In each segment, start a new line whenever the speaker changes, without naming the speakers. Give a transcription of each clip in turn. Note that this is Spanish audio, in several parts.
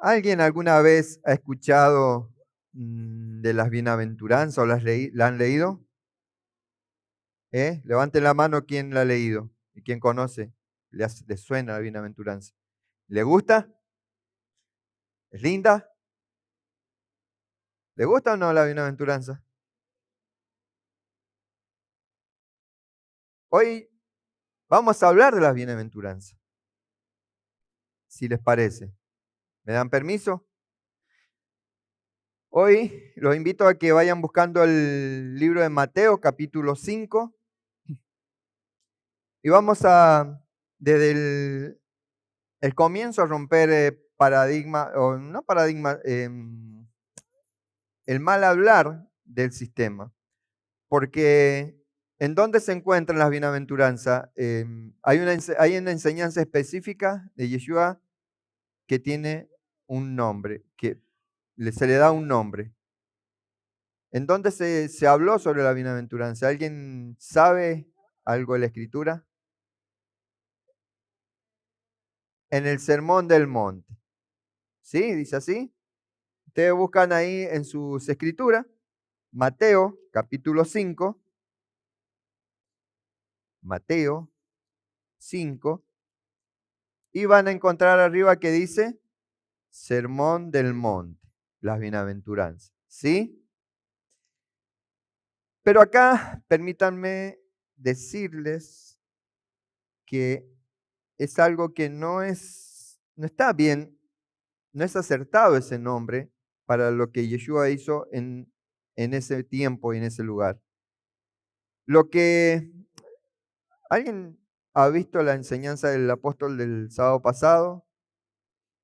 ¿Alguien alguna vez ha escuchado de las bienaventuranzas o la han leído? Levanten la mano quien la ha leído y quien conoce. Le suena la bienaventuranza. ¿Le gusta? ¿Es linda? ¿Le gusta o no la bienaventuranza? Hoy vamos a hablar de las bienaventuranzas, si les parece. ¿Me dan permiso? Hoy los invito a que vayan buscando el libro de Mateo, capítulo 5, y vamos a, desde el comienzo, a romper paradigma, o no paradigma, el mal hablar del sistema. Porque ¿en dónde se encuentran las bienaventuranzas? Hay una enseñanza específica de Yeshua que tiene un nombre, que se le da un nombre. ¿En dónde se habló sobre la bienaventuranza? ¿Alguien sabe algo de la Escritura? En el Sermón del Monte. ¿Sí? ¿Dice así? Ustedes buscan ahí en sus escrituras, Mateo capítulo 5, Mateo 5, y van a encontrar arriba que dice Sermón del Monte, las bienaventuranzas. ¿Sí? Pero acá permítanme decirles que es algo que no está bien, no es acertado ese nombre para lo que Yeshua hizo en ese tiempo y en ese lugar. Lo que ¿Alguien ha visto la enseñanza del apóstol del sábado pasado?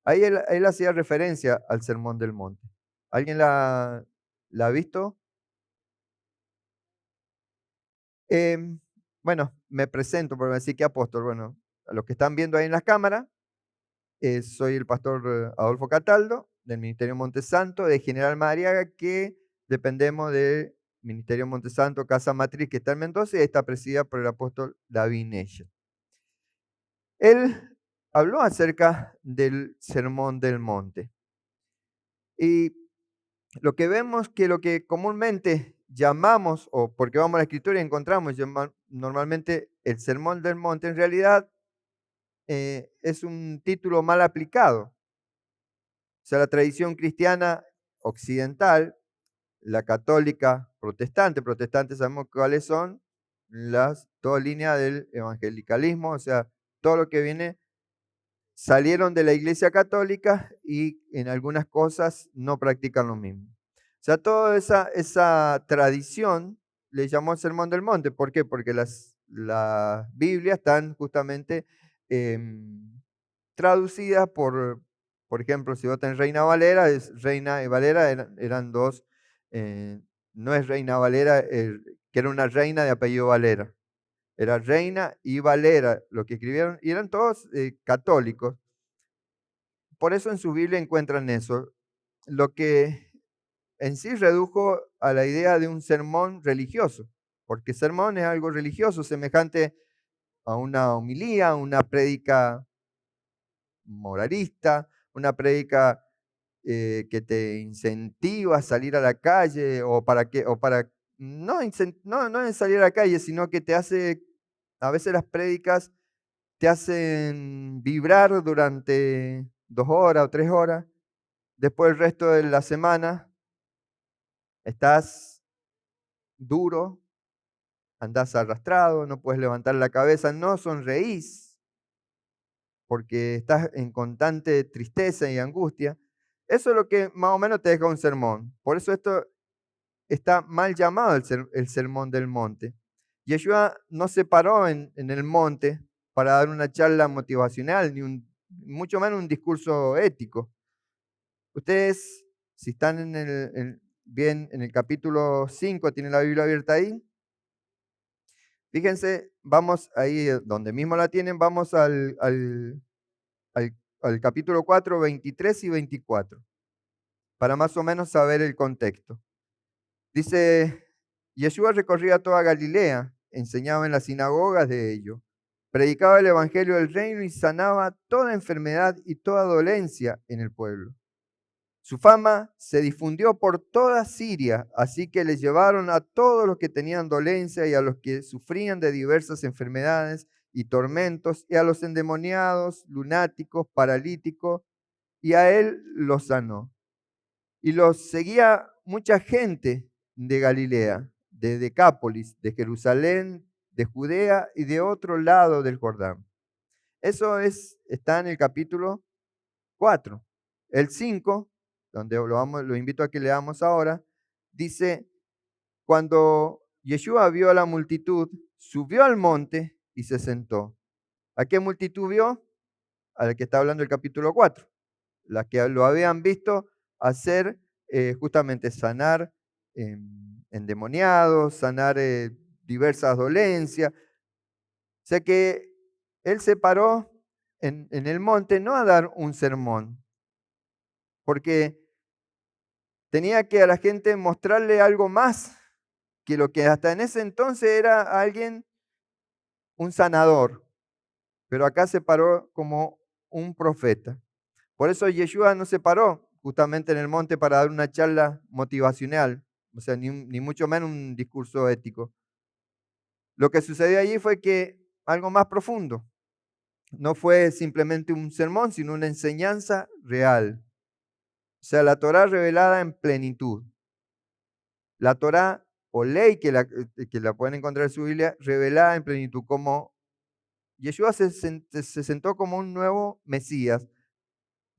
Ahí él hacía referencia al Sermón del Monte. ¿Alguien la ha visto? Em, bueno, me presento por decir que apóstol. Bueno, a los que están viendo ahí en las cámaras, soy el pastor Adolfo Cataldo, del Ministerio Montesanto, de General Madariaga, que dependemos del Ministerio Montesanto, Casa Matriz, que está en Mendoza, y está presidida por el apóstol David Neche. Él habló acerca del Sermón del Monte. Y lo que vemos que lo que comúnmente llamamos, o porque vamos a la Escritura y encontramos normalmente el Sermón del Monte, en realidad es un título mal aplicado. O sea, la tradición cristiana occidental, la católica protestante sabemos cuáles son las dos líneas del evangelicalismo, o sea, todo lo que viene salieron de la Iglesia Católica y en algunas cosas no practican lo mismo. O sea, toda esa tradición le llamó el Sermón del Monte. ¿Por qué? Porque las Biblias están justamente traducidas por ejemplo, si vos tenés Reina Valera, Reina y Valera eran dos, no es Reina Valera, que era una reina de apellido Valera. Era Reina y Valera lo que escribieron, y eran todos católicos. Por eso en su Biblia encuentran eso, lo que en sí redujo a la idea de un sermón religioso, porque sermón es algo religioso, semejante a una homilía, una prédica moralista, una prédica que te incentiva a salir a la calle, o para no en salir a la calle, sino que te hace, a veces las prédicas te hacen vibrar durante 2 horas o 3 horas. Después el resto de la semana estás duro, andás arrastrado, no puedes levantar la cabeza, no sonreís porque estás en constante tristeza y angustia. Eso es lo que más o menos te deja un sermón. Por eso esto está mal llamado el sermón del monte. Yeshua no se paró en el monte para dar una charla motivacional, mucho menos un discurso ético. Ustedes, si están bien en el capítulo 5, tienen la Biblia abierta ahí. Fíjense, vamos ahí donde mismo la tienen, vamos al capítulo 4, 23 y 24, para más o menos saber el contexto. Dice, Yeshua recorría toda Galilea, enseñaba en las sinagogas de ellos, predicaba el evangelio del reino y sanaba toda enfermedad y toda dolencia en el pueblo. Su fama se difundió por toda Siria, así que le llevaron a todos los que tenían dolencia y a los que sufrían de diversas enfermedades y tormentos, y a los endemoniados, lunáticos, paralíticos, y a él los sanó. Y los seguía mucha gente de Galilea, de Decápolis, de Jerusalén, de Judea y de otro lado del Jordán. Está en el capítulo 4. El 5, donde lo invito a que leamos ahora, dice, cuando Yeshua vio a la multitud, subió al monte y se sentó. ¿A qué multitud vio? A la que está hablando el capítulo 4. Las que lo habían visto hacer justamente sanar endemoniados, sanar diversas dolencias. O sea que él se paró en el monte no a dar un sermón, porque tenía que a la gente mostrarle algo más que lo que hasta en ese entonces era alguien, un sanador, pero acá se paró como un profeta. Por eso Yeshua no se paró justamente en el monte para dar una charla motivacional, o sea, ni mucho menos un discurso ético. Lo que sucedió allí fue que algo más profundo. No fue simplemente un sermón, sino una enseñanza real. O sea, la Torá revelada en plenitud. La Torá o ley que la pueden encontrar en su Biblia, revelada en plenitud, como Yeshua se sentó como un nuevo Mesías,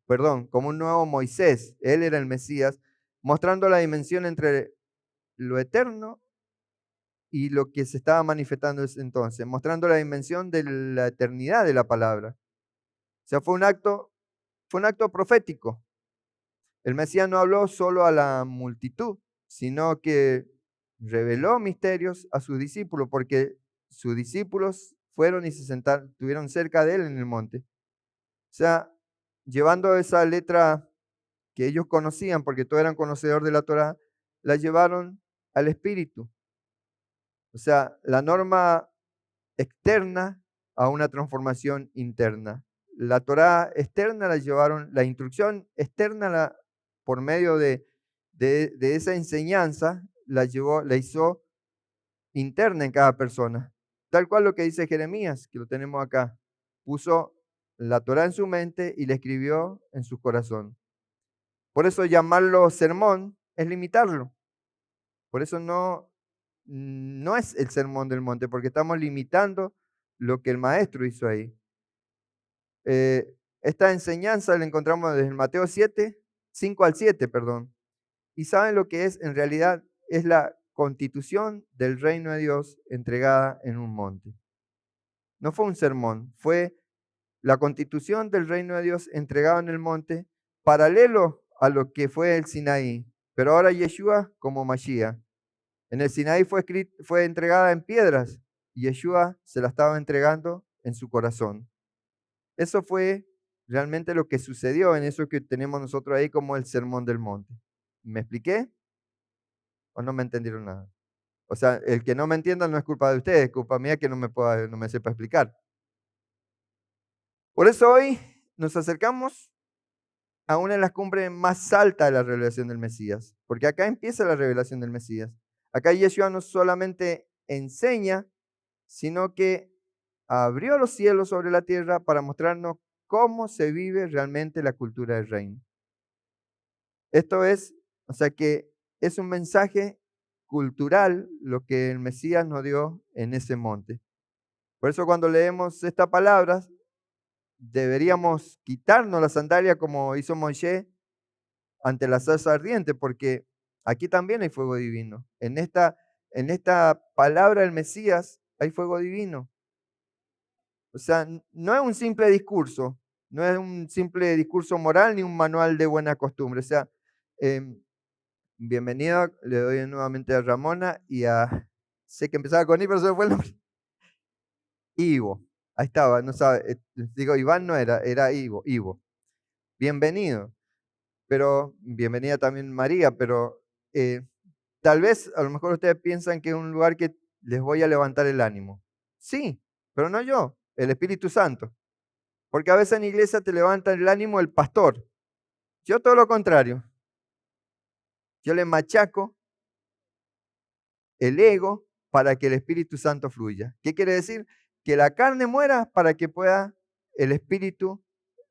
perdón, como un nuevo Moisés. Él era el Mesías, mostrando la dimensión entre lo eterno y lo que se estaba manifestando entonces, mostrando la dimensión de la eternidad de la palabra. O sea, fue un acto profético. El Mesías no habló solo a la multitud, sino que reveló misterios a sus discípulos, porque sus discípulos fueron y se sentaron, estuvieron cerca de él en el monte. O sea, llevando esa letra que ellos conocían, porque todos eran conocedores de la Torá, la llevaron al Espíritu. O sea, la norma externa a una transformación interna. La Torá externa la llevaron, la instrucción externa por medio de esa enseñanza la hizo interna en cada persona. Tal cual lo que dice Jeremías, que lo tenemos acá. Puso la Torá en su mente y la escribió en su corazón. Por eso llamarlo sermón es limitarlo. Por eso no es el sermón del monte, porque estamos limitando lo que el maestro hizo ahí. Esta enseñanza la encontramos desde Mateo 7, 5 al 7, perdón. ¿Y saben lo que es? En realidad es la constitución del reino de Dios entregada en un monte. No fue un sermón, fue la constitución del reino de Dios entregado en el monte, paralelo a lo que fue el Sinaí, pero ahora Yeshua como Mashiach. En el Sinaí fue entregada en piedras y Yeshua se la estaba entregando en su corazón. Eso fue realmente lo que sucedió en eso que tenemos nosotros ahí como el Sermón del Monte. ¿Me expliqué? ¿O no me entendieron nada? O sea, el que no me entienda no es culpa de ustedes, es culpa mía que no me sepa explicar. Por eso hoy nos acercamos a una de las cumbres más altas de la revelación del Mesías, porque acá empieza la revelación del Mesías. Acá Yeshua no solamente enseña, sino que abrió los cielos sobre la tierra para mostrarnos cómo se vive realmente la cultura del reino. Esto es, o sea que es un mensaje cultural lo que el Mesías nos dio en ese monte. Por eso cuando leemos estas palabras, deberíamos quitarnos la sandalia como hizo Moisés ante la zarza ardiente, porque aquí también hay fuego divino. En esta palabra del Mesías hay fuego divino. O sea, no es un simple discurso, no es un simple discurso moral ni un manual de buena costumbre. O sea, bienvenido, le doy nuevamente a Ramona y sé que empezaba con I, pero se me fue el nombre. Ivo, ahí estaba, no sabe, digo, Iván no era Ivo. Bienvenido, pero bienvenida también María, pero tal vez a lo mejor ustedes piensan que es un lugar que les voy a levantar el ánimo. Sí, pero no yo, el Espíritu Santo. Porque a veces en la iglesia te levanta el ánimo el pastor. Yo todo lo contrario. Yo le machaco el ego para que el Espíritu Santo fluya. ¿Qué quiere decir? Que la carne muera para que pueda el Espíritu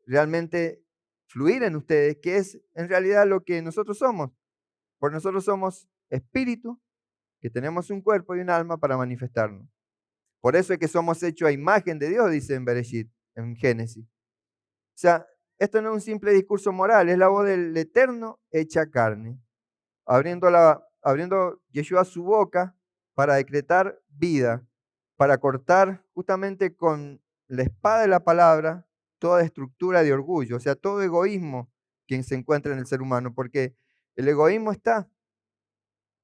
realmente fluir en ustedes, que es en realidad lo que nosotros somos. Porque nosotros somos espíritu, que tenemos un cuerpo y un alma para manifestarnos. Por eso es que somos hechos a imagen de Dios, dice en Bereshit, en Génesis. O sea, esto no es un simple discurso moral, es la voz del Eterno hecha carne, abriendo Yeshua su boca para decretar vida, para cortar justamente con la espada de la palabra toda estructura de orgullo, o sea, todo egoísmo que se encuentra en el ser humano, porque el egoísmo está,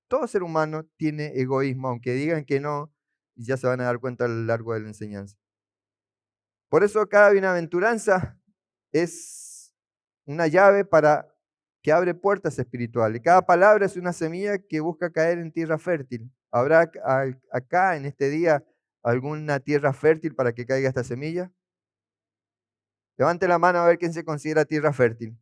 todo ser humano tiene egoísmo, aunque digan que no, ya se van a dar cuenta a lo largo de la enseñanza. Por eso cada bienaventuranza es una llave para que abre puertas espirituales. Cada palabra es una semilla que busca caer en tierra fértil. ¿Habrá acá en este día alguna tierra fértil para que caiga esta semilla? Levante la mano a ver quién se considera tierra fértil.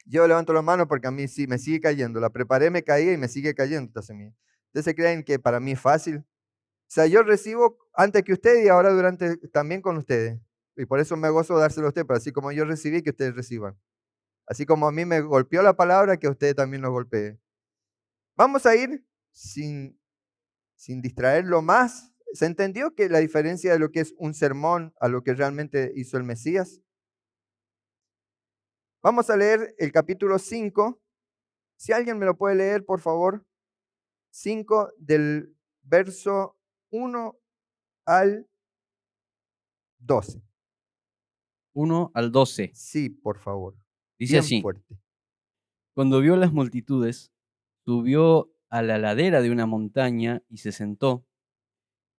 Yo levanto la mano porque a mí sí me sigue cayendo. La preparé, me caía y me sigue cayendo esta semilla. ¿Ustedes se creen que para mí es fácil? O sea, yo recibo antes que usted y ahora durante también con ustedes. Y por eso me gozo dárselo a usted, pero así como yo recibí, que ustedes reciban. Así como a mí me golpeó la palabra, que a ustedes también los golpee. Vamos a ir sin distraerlo más. ¿Se entendió que la diferencia de lo que es un sermón a lo que realmente hizo el Mesías? Vamos a leer el capítulo 5. Si alguien me lo puede leer, por favor. 5 del verso 1 al 12.
1 al 12.
Sí, por favor.
Dice
Bien
así:
fuerte.
Cuando vio las multitudes, subió a la ladera de una montaña y se sentó.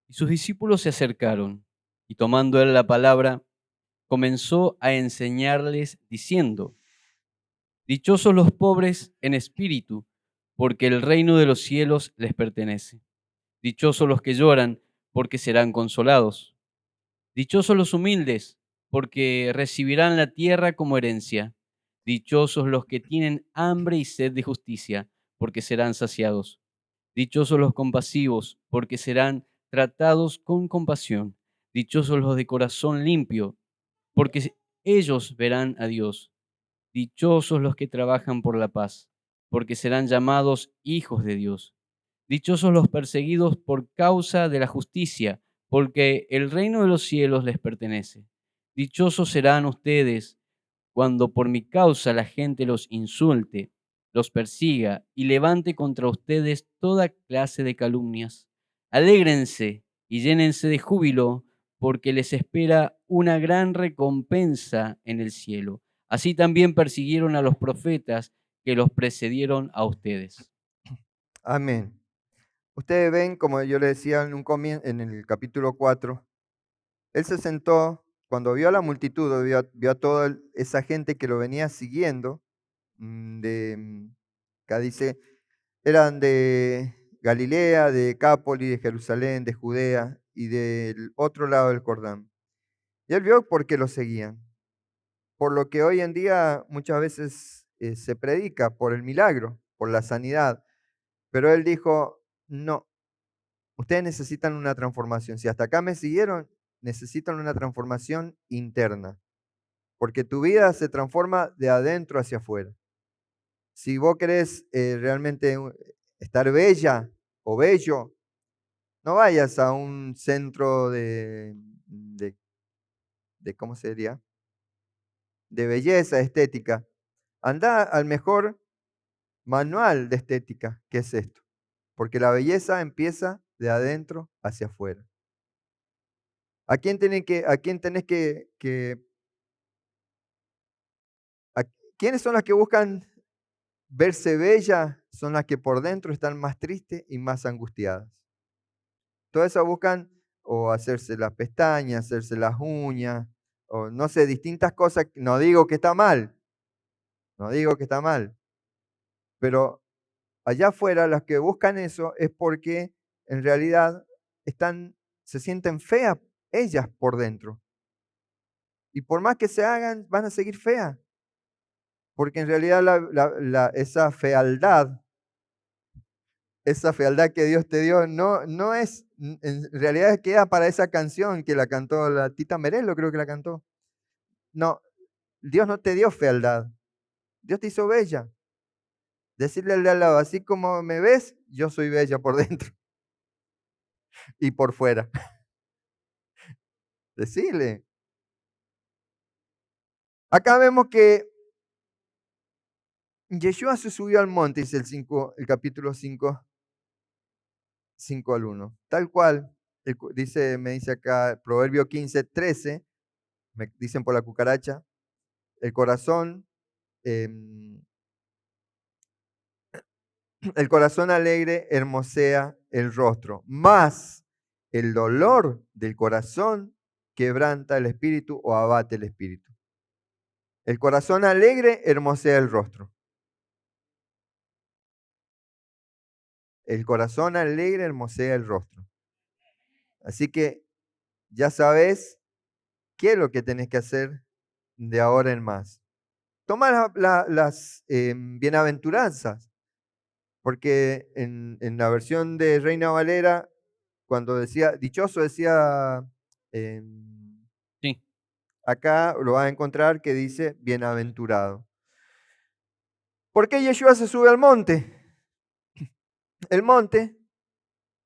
Y sus discípulos se acercaron, y tomando él la palabra, comenzó a enseñarles diciendo: Dichosos los pobres en espíritu, porque el reino de los cielos les pertenece. Dichosos los que lloran, porque serán consolados. Dichosos los humildes, porque recibirán la tierra como herencia. Dichosos los que tienen hambre y sed de justicia, porque serán saciados. Dichosos los compasivos, porque serán tratados con compasión. Dichosos los de corazón limpio, porque ellos verán a Dios. Dichosos los que trabajan por la paz, porque serán llamados hijos de Dios. Dichosos los perseguidos por causa de la justicia, porque el reino de los cielos les pertenece. Dichosos serán ustedes cuando por mi causa la gente los insulte, los persiga y levante contra ustedes toda clase de calumnias. Alégrense y llénense de júbilo, porque les espera una gran recompensa en el cielo. Así también persiguieron a los profetas que los precedieron a ustedes.
Amén. Ustedes ven, como yo les decía en el capítulo 4, él se sentó, cuando vio a la multitud, vio a toda esa gente que lo venía siguiendo, acá dice, eran de Galilea, de Decápolis, de Jerusalén, de Judea y del otro lado del Jordán. Y él vio por qué lo seguían. Por lo que hoy en día muchas veces se predica por el milagro, por la sanidad. Pero él dijo, no, ustedes necesitan una transformación. Si hasta acá me siguieron, necesitan una transformación interna. Porque tu vida se transforma de adentro hacia afuera. Si vos querés realmente estar bella o bello, no vayas a un centro de ¿cómo se diría? De belleza estética. Anda al mejor manual de estética, que es esto. Porque la belleza empieza de adentro hacia afuera. ¿A quién tenés a- ¿quiénes son las que buscan verse bella? Son las que por dentro están más tristes y más angustiadas. Todas esas buscan o hacerse las pestañas, hacerse las uñas, o no sé, distintas cosas. No digo que está mal, no digo que está mal, pero allá afuera las que buscan eso es porque en realidad se sienten feas ellas por dentro. Y por más que se hagan, van a seguir feas. Porque en realidad esa fealdad que Dios te dio, no es, en realidad queda para esa canción que la cantó la Tita Merelo, creo que la cantó. No, Dios no te dio fealdad, Dios te hizo bella. Decirle al de al lado, así como me ves, yo soy bella por dentro y por fuera. Decirle. Acá vemos que Yeshua se subió al monte, dice el capítulo 5, 5 al 1. Tal cual, me dice acá, Proverbio 15:13, me dicen por la cucaracha, el corazón, em, el corazón alegre hermosea el rostro, mas el dolor del corazón quebranta el espíritu o abate el espíritu. El corazón alegre hermosea el rostro. El corazón alegre hermosea el rostro. Así que ya sabes qué es lo que tenés que hacer de ahora en más. Toma las bienaventuranzas, porque en la versión de Reina Valera, cuando decía dichoso, decía,
Sí,
acá lo vas a encontrar que dice bienaventurado. ¿Por qué Yeshua se sube al monte? El monte,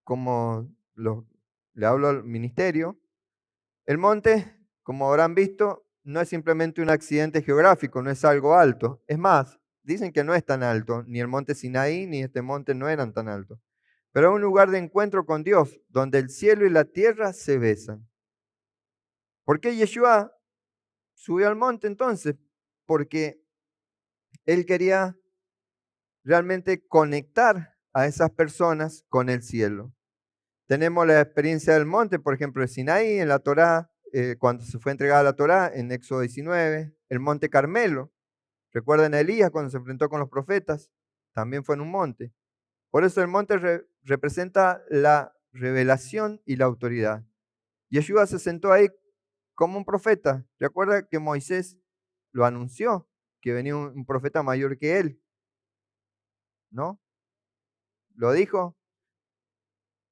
como le hablo al ministerio, el monte, como habrán visto, no es simplemente un accidente geográfico, no es algo alto. Es más, dicen que no es tan alto, ni el monte Sinaí ni este monte no eran tan altos. Pero es un lugar de encuentro con Dios, donde el cielo y la tierra se besan. ¿Por qué Yeshua subió al monte entonces? Porque él quería realmente conectar a esas personas con el cielo. Tenemos la experiencia del monte, por ejemplo, de Sinaí, en la Torá, cuando se fue entregada la Torá, en Éxodo 19, el monte Carmelo. ¿Recuerdan a Elías cuando se enfrentó con los profetas? También fue en un monte. Por eso el monte representa la revelación y la autoridad. Yeshua se sentó ahí como un profeta. Recuerda que Moisés lo anunció, que venía un profeta mayor que él, ¿no? Lo dijo.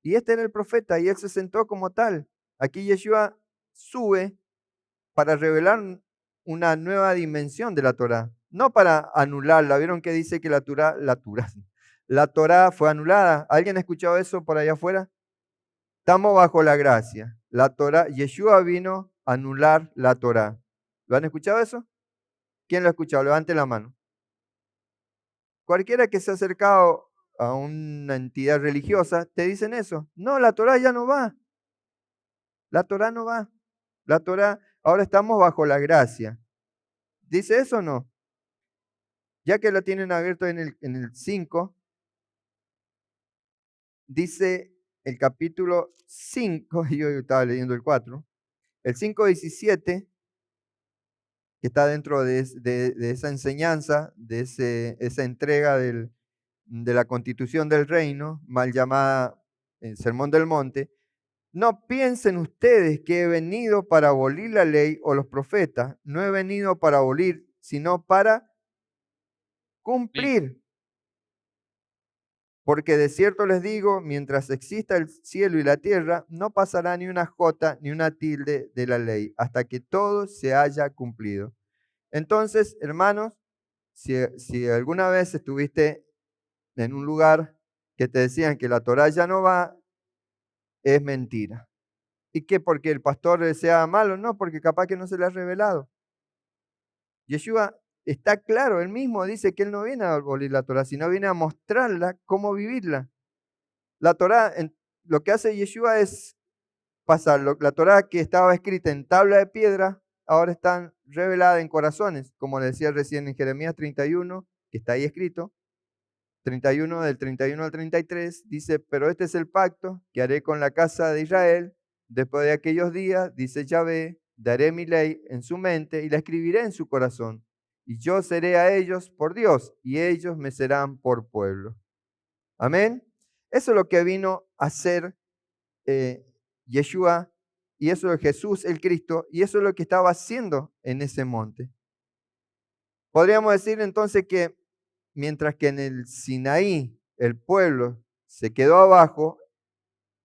Y este era el profeta y él se sentó como tal. Aquí Yeshua sube para revelar una nueva dimensión de la Torá, no para anularla. ¿Vieron que dice que la Torá fue anulada? ¿Alguien ha escuchado eso por allá afuera? Estamos bajo la gracia. La Torá, Yeshua vino a anular la Torá. ¿Lo han escuchado eso? ¿Quién lo ha escuchado? Levante la mano. Cualquiera que se ha acercado a una entidad religiosa, te dicen eso. No, la Torá ya no va. La Torá no va. La Torá, ahora estamos bajo la gracia. ¿Dice eso o no? Ya que lo tienen abierto en el 5, dice el capítulo 5, y yo estaba leyendo el 4, el 5:17, que está dentro de esa enseñanza, esa entrega de la constitución del reino, mal llamada el Sermón del Monte. No piensen ustedes que he venido para abolir la ley o los profetas. No he venido para abolir, sino para
sí.
cumplir. Porque de cierto les digo, mientras exista el cielo y la tierra, no pasará ni una jota ni una tilde de la ley, hasta que todo se haya cumplido. Entonces, hermanos, si alguna vez estuviste en un lugar que te decían que la Torá ya no va, es mentira. ¿Y qué? ¿Porque el pastor sea malo? No, porque capaz que no se le ha revelado. Yeshua está claro, él mismo dice que él no viene a abolir la Torá, sino viene a mostrarla, cómo vivirla. La Torá, lo que hace Yeshua es pasar la Torá que estaba escrita en tabla de piedra, ahora está revelada en corazones, como le decía recién en Jeremías 31, que está ahí escrito, 31 del 31 al 33, dice, pero este es el pacto que haré con la casa de Israel, después de aquellos días, dice Yahvé, daré mi ley en su mente y la escribiré en su corazón, y yo seré a ellos por Dios, y ellos me serán por pueblo. Amén. Eso es lo que vino a hacer Yeshua, y eso es Jesús el Cristo, y eso es lo que estaba haciendo en ese monte. Podríamos decir entonces que mientras que en el Sinaí el pueblo se quedó abajo,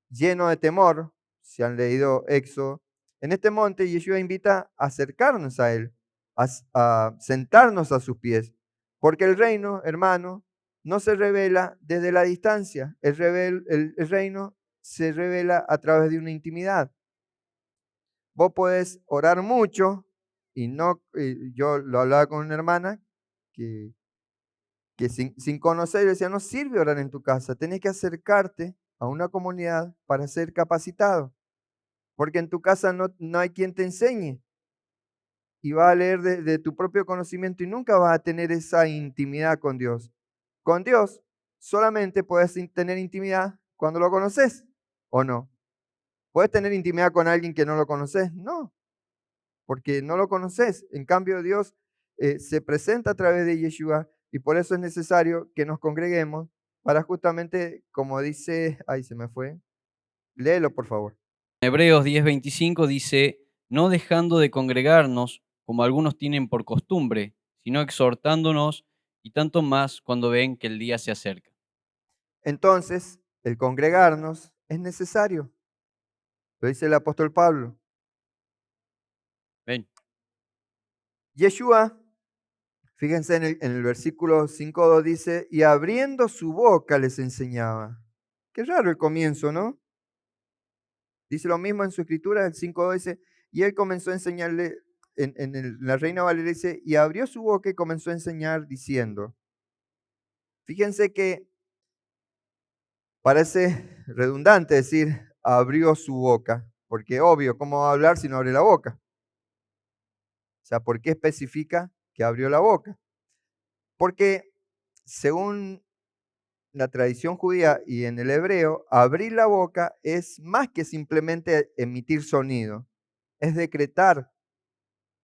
lleno de temor, si han leído Éxodo, en este monte Yeshua invita a acercarnos a Él, a sentarnos a sus pies, porque el reino, hermano, no se revela desde la distancia, el reino se revela a través de una intimidad. Vos podés orar mucho y no, yo lo hablaba con una hermana que sin conocer, decía, no sirve orar en tu casa, tenés que acercarte a una comunidad para ser capacitado, porque en tu casa no hay quien te enseñe y vas a leer de tu propio conocimiento y nunca vas a tener esa intimidad con Dios. Con Dios solamente puedes tener intimidad cuando lo conoces, ¿o no? ¿Puedes tener intimidad con alguien que no lo conoces? No, porque no lo conoces. En cambio, Dios se presenta a través de Yeshua y por eso es necesario que nos congreguemos para justamente, como dice, ay, se me fue, léelo por favor.
Hebreos 10:25 dice, no dejando de congregarnos, como algunos tienen por costumbre, sino exhortándonos, y tanto más cuando ven que el día se acerca.
Entonces, el congregarnos es necesario, lo dice el apóstol Pablo.
Ven.
Yeshua, fíjense en el versículo 5:2 dice, y abriendo su boca les enseñaba. Qué raro el comienzo, ¿no? Dice lo mismo en su escritura, el 5:2 dice, y él comenzó a enseñarle, la Reina Valera dice, y abrió su boca y comenzó a enseñar diciendo. Fíjense que parece redundante decir, abrió su boca, porque obvio, ¿cómo va a hablar si no abre la boca? O sea, ¿por qué especifica que abrió la boca? Porque según la tradición judía y en el hebreo, abrir la boca es más que simplemente emitir sonido, es decretar,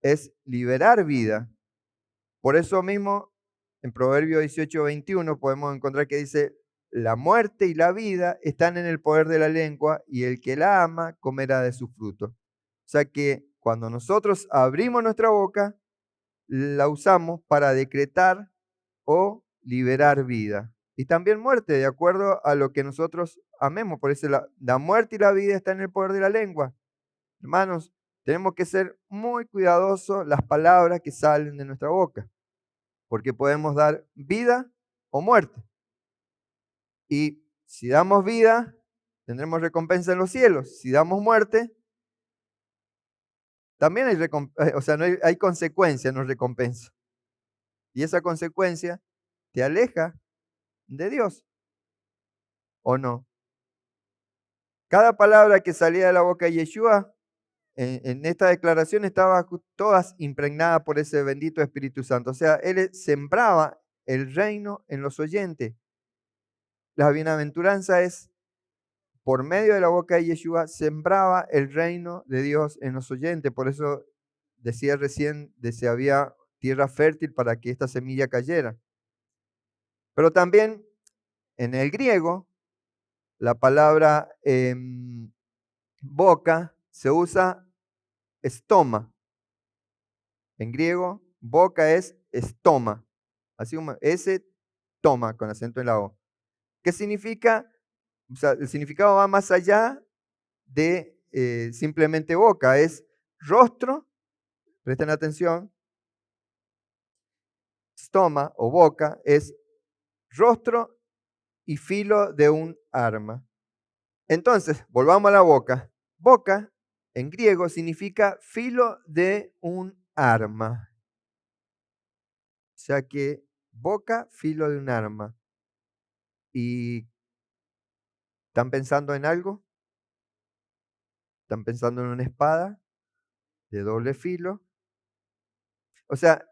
es liberar vida. Por eso mismo, en Proverbio 18:21 podemos encontrar que dice, la muerte y la vida están en el poder de la lengua y el que la ama comerá de su fruto. O sea que cuando nosotros abrimos nuestra boca, la usamos para decretar o liberar vida. Y también muerte, de acuerdo a lo que nosotros amemos. Por eso la muerte y la vida están en el poder de la lengua. Hermanos, tenemos que ser muy cuidadosos las palabras que salen de nuestra boca, porque podemos dar vida o muerte. Y si damos vida, tendremos recompensa en los cielos. Si damos muerte, también o sea, no hay consecuencia, no recompensa. Y esa consecuencia te aleja de Dios, ¿o no? Cada palabra que salía de la boca de Yeshua en esta declaración estaba todas impregnadas por ese bendito Espíritu Santo. O sea, él sembraba el reino en los oyentes. La bienaventuranza es por medio de la boca de Yeshua, sembraba el reino de Dios en los oyentes. Por eso decía recién de si había tierra fértil para que esta semilla cayera. Pero también en el griego, la palabra boca se usa estoma. En griego, boca es estoma. Así como ese toma con acento en la O. ¿Qué significa? O sea, el significado va más allá de simplemente boca, es rostro, presten atención, stoma o boca es rostro y filo de un arma. Entonces, volvamos a la boca. Boca en griego significa filo de un arma. O sea que boca, filo de un arma. ¿Y están pensando en algo? ¿Están pensando en una espada de doble filo? O sea,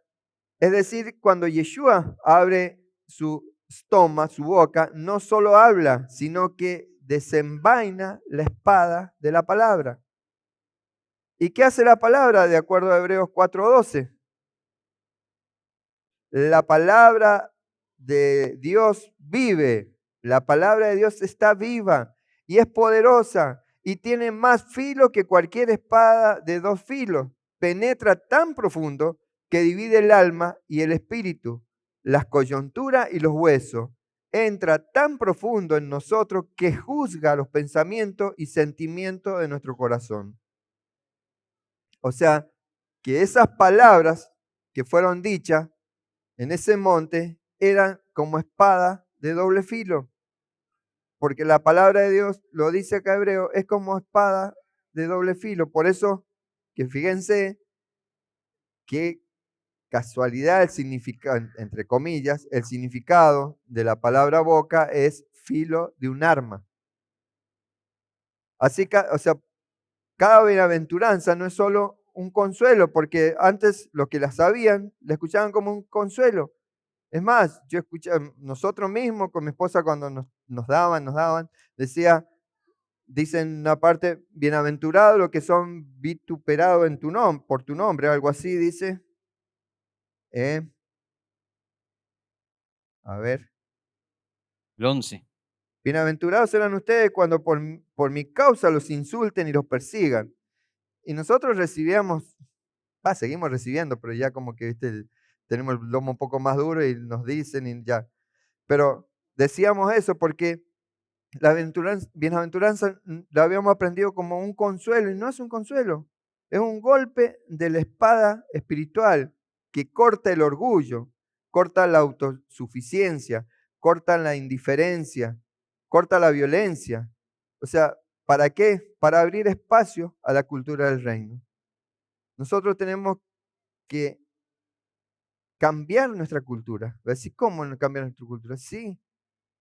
es decir, cuando Yeshua abre su estoma, su boca, no solo habla, sino que desenvaina la espada de la palabra. ¿Y qué hace la palabra de acuerdo a Hebreos 4:12? La palabra de Dios vive, la palabra de Dios está viva y es poderosa y tiene más filo que cualquier espada de dos filos. Penetra tan profundo que divide el alma y el espíritu, las coyunturas y los huesos. Entra tan profundo en nosotros que juzga los pensamientos y sentimientos de nuestro corazón. O sea, que esas palabras que fueron dichas en ese monte eran como espada de doble filo. Porque la palabra de Dios, lo dice acá Hebreo, es como espada de doble filo. Por eso, que fíjense qué casualidad el significado, entre comillas, el significado de la palabra boca es filo de un arma. Así que, o sea, cada bienaventuranza no es solo un consuelo, porque antes los que la sabían, la escuchaban como un consuelo. Es más, yo escuché, nosotros mismos con mi esposa cuando nos daban, decía, dicen una parte, bienaventurado los que son vituperados en tu nombre, por tu nombre, algo así dice. A ver,
El 11.
bienaventurados serán ustedes cuando por mi causa los insulten y los persigan. Y nosotros recibíamos, seguimos recibiendo, pero ya como que, viste, tenemos el lomo un poco más duro y nos dicen y ya. Pero decíamos eso porque la bienaventuranza la habíamos aprendido como un consuelo y no es un consuelo, es un golpe de la espada espiritual que corta el orgullo, corta la autosuficiencia, corta la indiferencia, corta la violencia. O sea, ¿para qué? Para abrir espacio a la cultura del reino. Nosotros tenemos que cambiar nuestra cultura. ¿Va a decir cómo no cambiar nuestra cultura? Sí,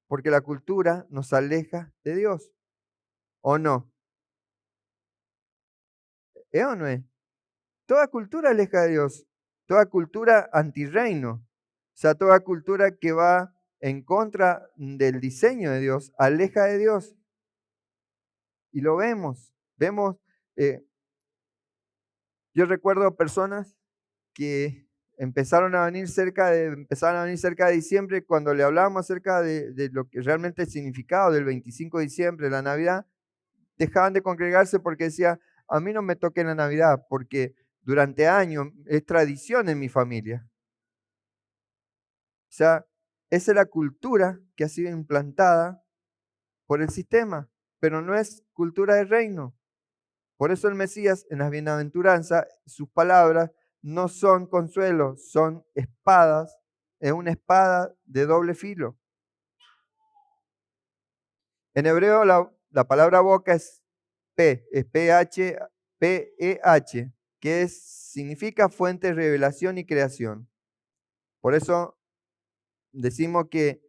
porque la cultura nos aleja de Dios. ¿O no? ¿Es o no es? Toda cultura aleja de Dios. Toda cultura antirreino. O sea, toda cultura que va en contra del diseño de Dios, aleja de Dios. Y lo vemos. Vemos, eh, yo recuerdo personas que empezaron a venir cerca de diciembre, cuando le hablábamos acerca de lo que realmente es el significado del 25 de diciembre, la Navidad, dejaban de congregarse porque decía, a mí no me toque la Navidad, porque durante años es tradición en mi familia. O sea, esa es la cultura que ha sido implantada por el sistema, pero no es cultura del reino. Por eso el Mesías, en las bienaventuranzas, sus palabras no son consuelo, son espadas, es una espada de doble filo. En hebreo la palabra boca es P-H, P-E-H, significa fuente de revelación y creación. Por eso decimos que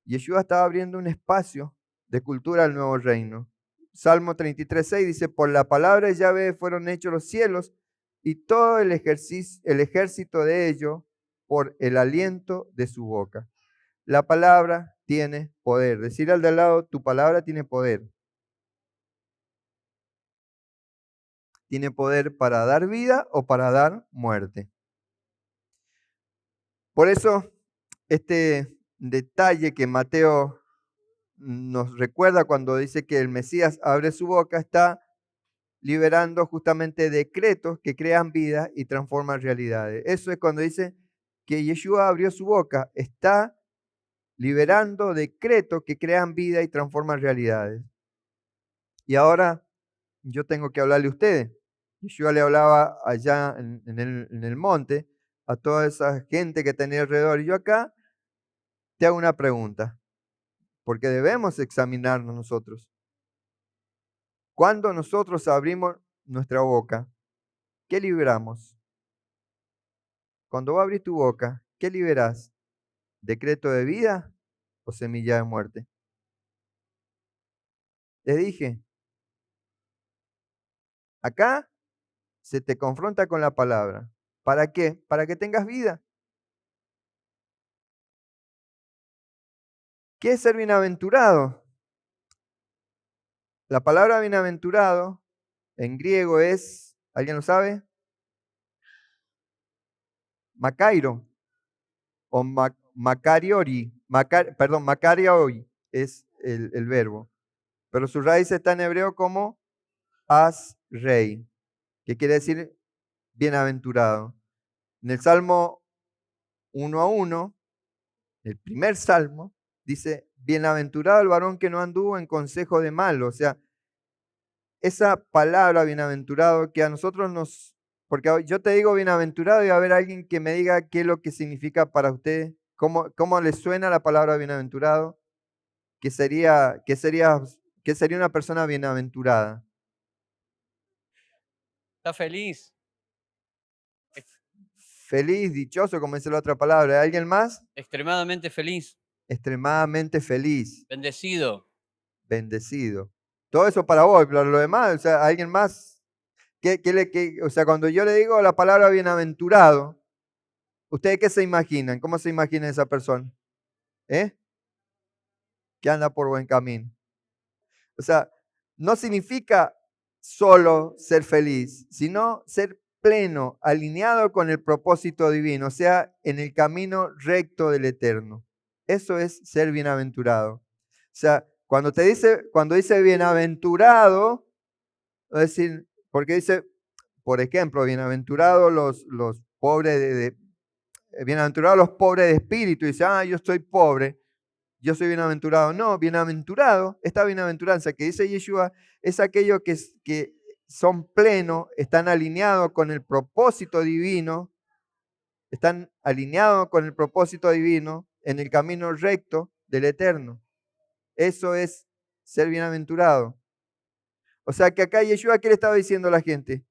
Yeshua estaba abriendo un espacio de cultura al nuevo reino. Salmo 33:6 dice, por la palabra de Yahvé fueron hechos los cielos y todo el ejército de ellos por el aliento de su boca. La palabra tiene poder. Decir al de al lado, tu palabra tiene poder. Tiene poder para dar vida o para dar muerte. Por eso, este detalle que Mateo nos recuerda cuando dice que el Mesías abre su boca, está liberando justamente decretos que crean vida y transforman realidades. Eso es cuando dice que Yeshua abrió su boca, está liberando decretos que crean vida y transforman realidades. Y ahora yo tengo que hablarle a ustedes. Yeshua le hablaba allá en el monte a toda esa gente que tenía alrededor. Y yo acá te hago una pregunta, porque debemos examinarnos nosotros. Cuando nosotros abrimos nuestra boca, ¿qué liberamos? Cuando va a abrir tu boca, ¿qué liberas? ¿Decreto de vida o semilla de muerte? Les dije, acá se te confronta con la palabra. ¿Para qué? Para que tengas vida. ¿Qué es ser bienaventurado? La palabra bienaventurado en griego es, ¿alguien lo sabe? Macairo o macariori. Macarioi es el verbo. Pero su raíz está en hebreo como as rey, que quiere decir bienaventurado. En el Salmo 1:1, el primer salmo, dice, bienaventurado el varón que no anduvo en consejo de malo. O sea, esa palabra bienaventurado que a nosotros porque yo te digo bienaventurado y va a haber alguien que me diga qué es lo que significa para usted, cómo le suena la palabra bienaventurado, qué sería una persona bienaventurada.
Está feliz,
Feliz, dichoso, como dice la otra palabra. ¿Alguien más?
extremadamente feliz,
Extremadamente feliz,
bendecido.
bendecido. Todo eso para vos, pero lo demás, o sea, alguien más. O sea, cuando yo le digo la palabra bienaventurado, ¿ustedes qué se imaginan? ¿Cómo se imagina esa persona? ¿Eh? Que anda por buen camino. O sea, no significa solo ser feliz, sino ser pleno, alineado con el propósito divino, o sea, en el camino recto del eterno. Eso es ser bienaventurado. O sea, cuando dice bienaventurado, es decir, porque dice, por ejemplo, bienaventurados los pobres bienaventurados los pobres de espíritu, y dice, yo estoy pobre, yo soy bienaventurado. No, bienaventurado, esta bienaventuranza que dice Yeshua es aquello que son plenos, están alineados con el propósito divino, están alineados con el propósito divino en el camino recto del eterno. Eso es ser bienaventurado. O sea que acá Yeshua, ¿qué le estaba diciendo a la gente?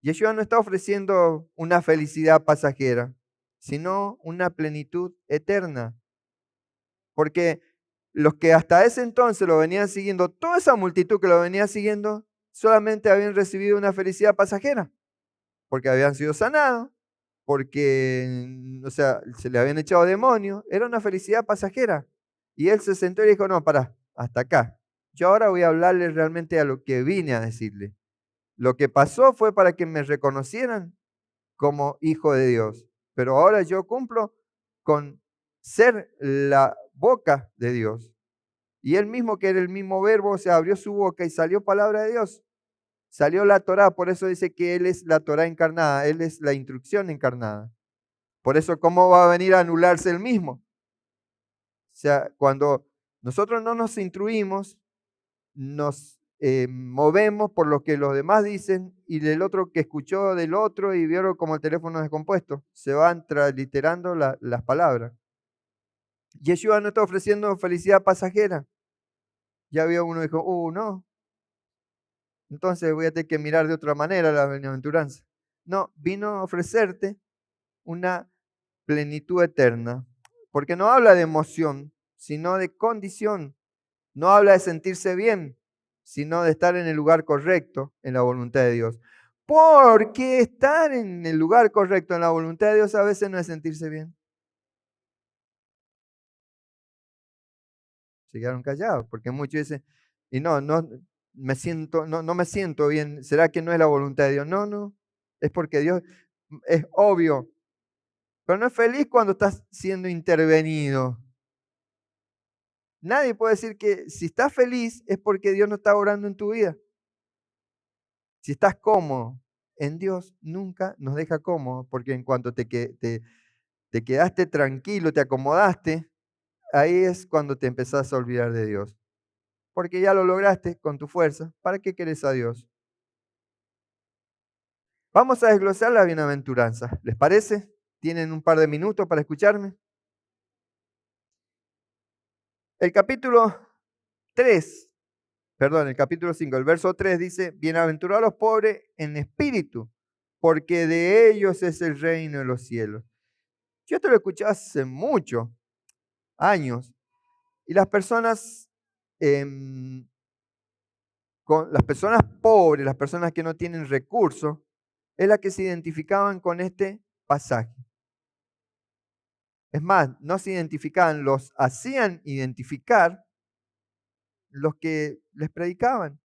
Yeshua no está ofreciendo una felicidad pasajera, sino una plenitud eterna. Porque los que hasta ese entonces lo venían siguiendo, toda esa multitud que lo venía siguiendo, solamente habían recibido una felicidad pasajera, porque habían sido sanados, porque, o sea, se le habían echado demonios, era una felicidad pasajera. Y él se sentó y dijo, no, pará, hasta acá. Yo ahora voy a hablarle realmente a lo que vine a decirle. Lo que pasó fue para que me reconocieran como hijo de Dios, pero ahora yo cumplo con ser la boca de Dios. Y él mismo, que era el mismo verbo, se abrió su boca y salió palabra de Dios. Salió la Torá, por eso dice que él es la Torá encarnada, él es la instrucción encarnada. Por eso, ¿cómo va a venir a anularse él mismo? O sea, cuando nosotros no nos instruimos, nos movemos por lo que los demás dicen y del otro que escuchó del otro y vieron como el teléfono descompuesto. Se van transliterando las palabras. Yeshua no está ofreciendo felicidad pasajera. Ya había uno que dijo, no, entonces voy a tener que mirar de otra manera la bienaventuranza. No, vino a ofrecerte una plenitud eterna, porque no habla de emoción, sino de condición. No habla de sentirse bien, sino de estar en el lugar correcto, en la voluntad de Dios. Porque estar en el lugar correcto, en la voluntad de Dios, a veces no es sentirse bien. Se quedaron callados, porque muchos dicen, y no me siento bien. ¿Será que no es la voluntad de Dios? No, es porque Dios es obvio, pero no es feliz cuando estás siendo intervenido. Nadie puede decir que si estás feliz es porque Dios no está orando en tu vida. Si estás cómodo en Dios, nunca nos deja cómodos, porque en cuanto te quedaste tranquilo, te acomodaste, ahí es cuando te empezás a olvidar de Dios. Porque ya lo lograste con tu fuerza. ¿Para qué querés a Dios? Vamos a desglosar la bienaventuranza. ¿Les parece? ¿Tienen un par de minutos para escucharme? El capítulo 3, el capítulo 5, el verso 3 dice, bienaventurados los pobres en espíritu, porque de ellos es el reino de los cielos. Yo esto lo escuché hace muchos años y las personas, las personas pobres, las personas que no tienen recursos, es la que se identificaban con este pasaje. Es más, no se identificaban, los hacían identificar los que les predicaban.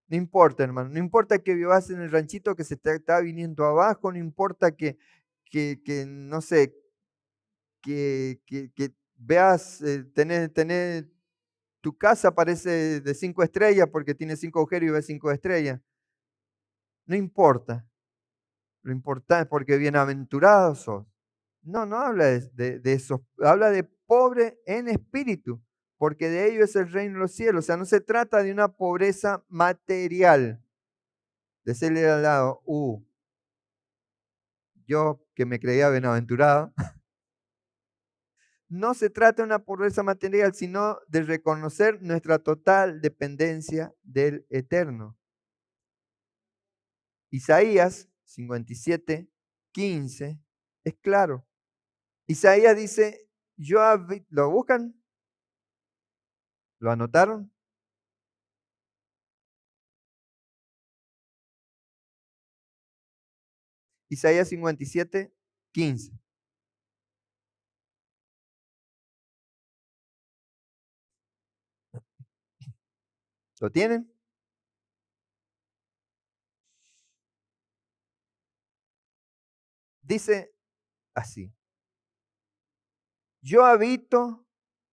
No importa, hermano, no importa que vivas en el ranchito que se te está viniendo abajo, no importa no sé, que veas, tener tu casa parece de 5 estrellas porque tiene 5 agujeros y ves 5 estrellas. No importa. lo importante, porque bienaventurados sos. No, no habla de eso, habla de pobre en espíritu, porque de ello es el reino de los cielos. O sea, no se trata de una pobreza material. Decirle al lado, yo que me creía bienaventurado, no se trata de una pobreza material, sino de reconocer nuestra total dependencia del Eterno. Isaías 57:15 es claro. Isaías dice, ¿lo buscan? ¿Lo anotaron? Isaías 57:15. ¿Lo tienen? Dice así, yo habito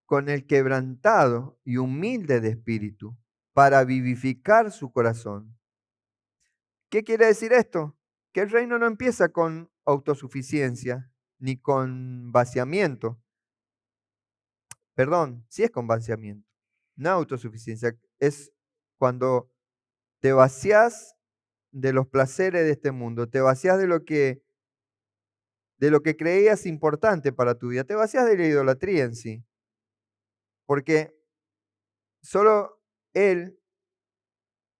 con el quebrantado y humilde de espíritu para vivificar su corazón. ¿Qué quiere decir esto? Que el reino no empieza con autosuficiencia ni con vaciamiento. Perdón, sí es con vaciamiento, no autosuficiencia. Es cuando te vacías de los placeres de este mundo, te vacías de lo que creías importante para tu vida, te vacías de la idolatría en sí, porque solo Él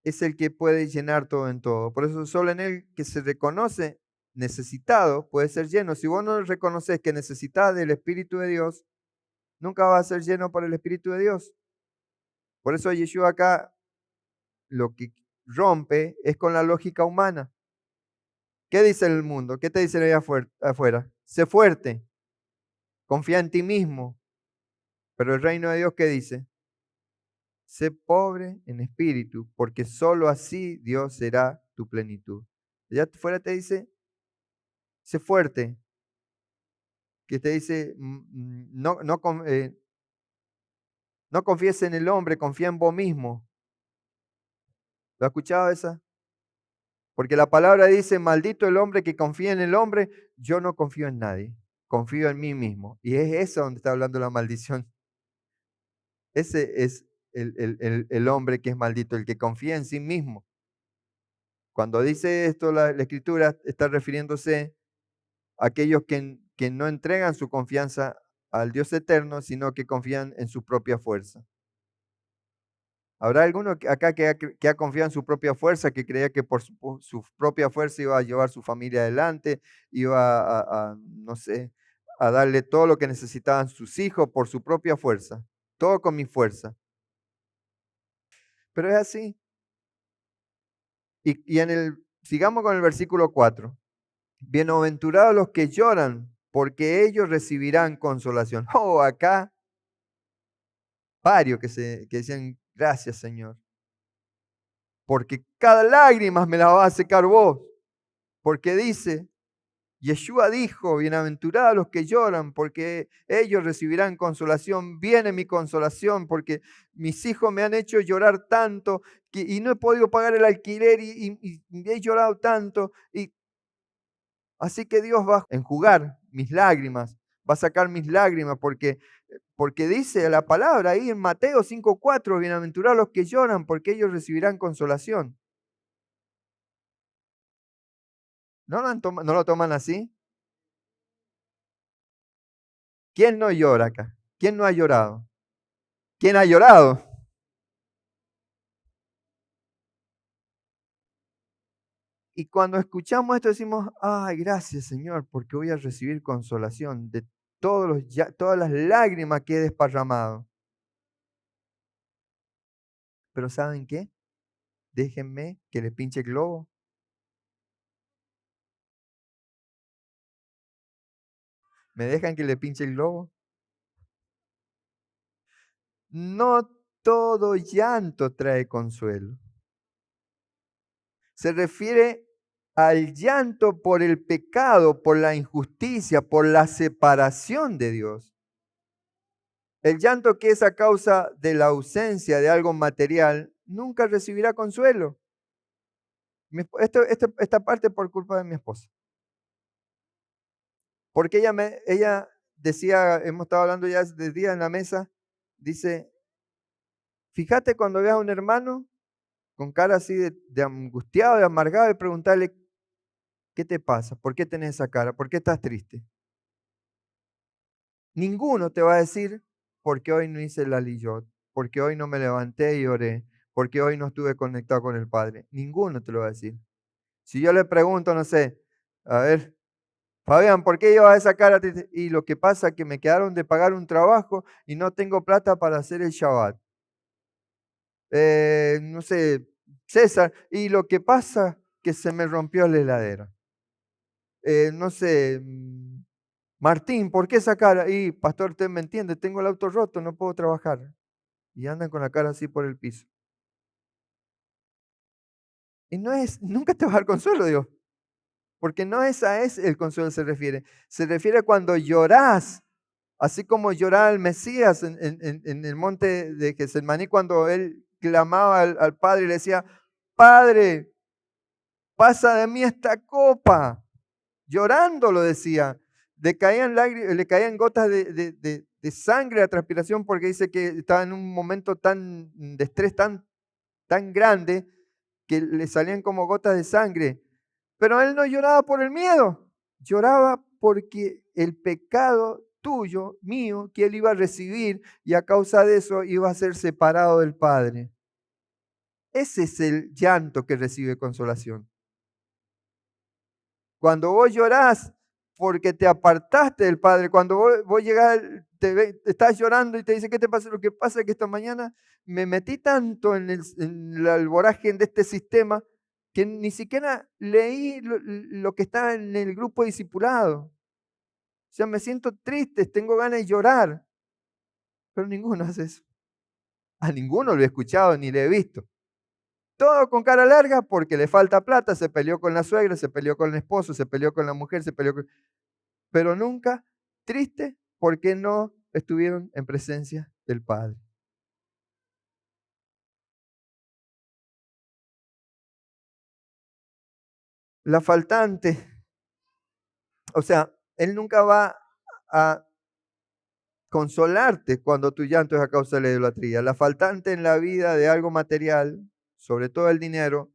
es el que puede llenar todo en todo. Por eso solo en Él que se reconoce necesitado puede ser lleno. Si vos no reconoces que necesitas del Espíritu de Dios, nunca vas a ser lleno por el Espíritu de Dios. Por eso Yeshua acá lo que rompe es con la lógica humana. ¿Qué dice el mundo? ¿Qué te dicen ahí afuera? Sé fuerte, confía en ti mismo. Pero el reino de Dios, ¿qué dice? Sé pobre en espíritu, porque sólo así Dios será tu plenitud. Allá afuera te dice, sé fuerte, que te dice, no confíes en el hombre, confía en vos mismo. ¿Lo has escuchado esa? Porque la palabra dice, maldito el hombre que confía en el hombre, yo no confío en nadie, confío en mí mismo. Y es eso donde está hablando la maldición. Ese es el hombre que es maldito, el que confía en sí mismo. Cuando dice esto la Escritura, está refiriéndose a aquellos que no entregan su confianza al Dios eterno, sino que confían en su propia fuerza. ¿Habrá alguno acá que ha confiado en su propia fuerza, que creía que por su propia fuerza iba a llevar su familia adelante, iba no sé, a darle todo lo que necesitaban sus hijos por su propia fuerza? Todo con mi fuerza. Pero es así. Sigamos con el versículo 4. Bienaventurados los que lloran, porque ellos recibirán consolación. Oh, acá varios que decían, gracias Señor, porque cada lágrima me la va a secar vos. Porque dice, Yeshua dijo, bienaventurados los que lloran, porque ellos recibirán consolación. Viene mi consolación, porque mis hijos me han hecho llorar tanto y no he podido pagar el alquiler y he llorado tanto. Así que Dios va a enjugar mis lágrimas, va a sacar mis lágrimas, porque dice la palabra ahí en Mateo 5:4, bienaventurados los que lloran, porque ellos recibirán consolación. ¿No lo toman así? ¿Quién no llora acá? ¿Quién no ha llorado? ¿Quién ha llorado? Y cuando escuchamos esto decimos, ay, gracias Señor, porque voy a recibir consolación de todas las lágrimas que he desparramado. Pero ¿saben qué? Déjenme que le pinche el globo. ¿Me dejan que le pinche el globo? No todo llanto trae consuelo. Se refiere al llanto por el pecado, por la injusticia, por la separación de Dios. El llanto que es a causa de la ausencia de algo material nunca recibirá consuelo. Esta parte por culpa de mi esposa. Porque ella decía, hemos estado hablando ya de día en la mesa, dice, fíjate cuando veas a un hermano con cara así de angustiado, de amargado, y preguntarle, ¿qué te pasa? ¿Por qué tenés esa cara? ¿Por qué estás triste? Ninguno te va a decir, porque hoy no hice la liyot, porque hoy no me levanté y oré, porque hoy no estuve conectado con el Padre. Ninguno te lo va a decir. Si yo le pregunto, no sé, a ver, Fabián, ¿por qué llevas esa cara triste? Y lo que pasa es que me quedaron de pagar un trabajo y no tengo plata para hacer el Shabbat. No sé, César, y lo que pasa que se me rompió la heladera. No sé, Martín, ¿por qué esa cara? Y pastor, usted me entiende, tengo el auto roto, no puedo trabajar. Y andan con la cara así por el piso. Y no es, nunca te va a dar consuelo, Dios, porque no esa es el consuelo se refiere. Se refiere cuando llorás, así como lloraba el Mesías en el monte de Getsemaní cuando él clamaba al Padre y le decía, Padre, pasa de mí esta copa. Llorando lo decía. Le caían gotas de sangre a transpiración porque dice que estaba en un momento de estrés tan grande que le salían como gotas de sangre. Pero él no lloraba por el miedo, lloraba porque el pecado tuyo, mío, que él iba a recibir y a causa de eso iba a ser separado del Padre. Ese es el llanto que recibe consolación. Cuando vos llorás porque te apartaste del Padre, cuando vos llegás, estás llorando y te dice, ¿qué te pasa? Lo que pasa es que esta mañana me metí tanto en el voraje de este sistema que ni siquiera leí lo que está en el grupo discipulado. O sea, me siento triste, tengo ganas de llorar, pero ninguno hace eso. A ninguno lo he escuchado ni lo he visto. Todo con cara larga porque le falta plata, se peleó con la suegra, se peleó con el esposo, se peleó con la mujer, se peleó con... Pero nunca triste porque no estuvieron en presencia del Padre. La faltante, o sea, Él nunca va a consolarte cuando tu llanto es a causa de la idolatría. La faltante en la vida de algo material, sobre todo el dinero,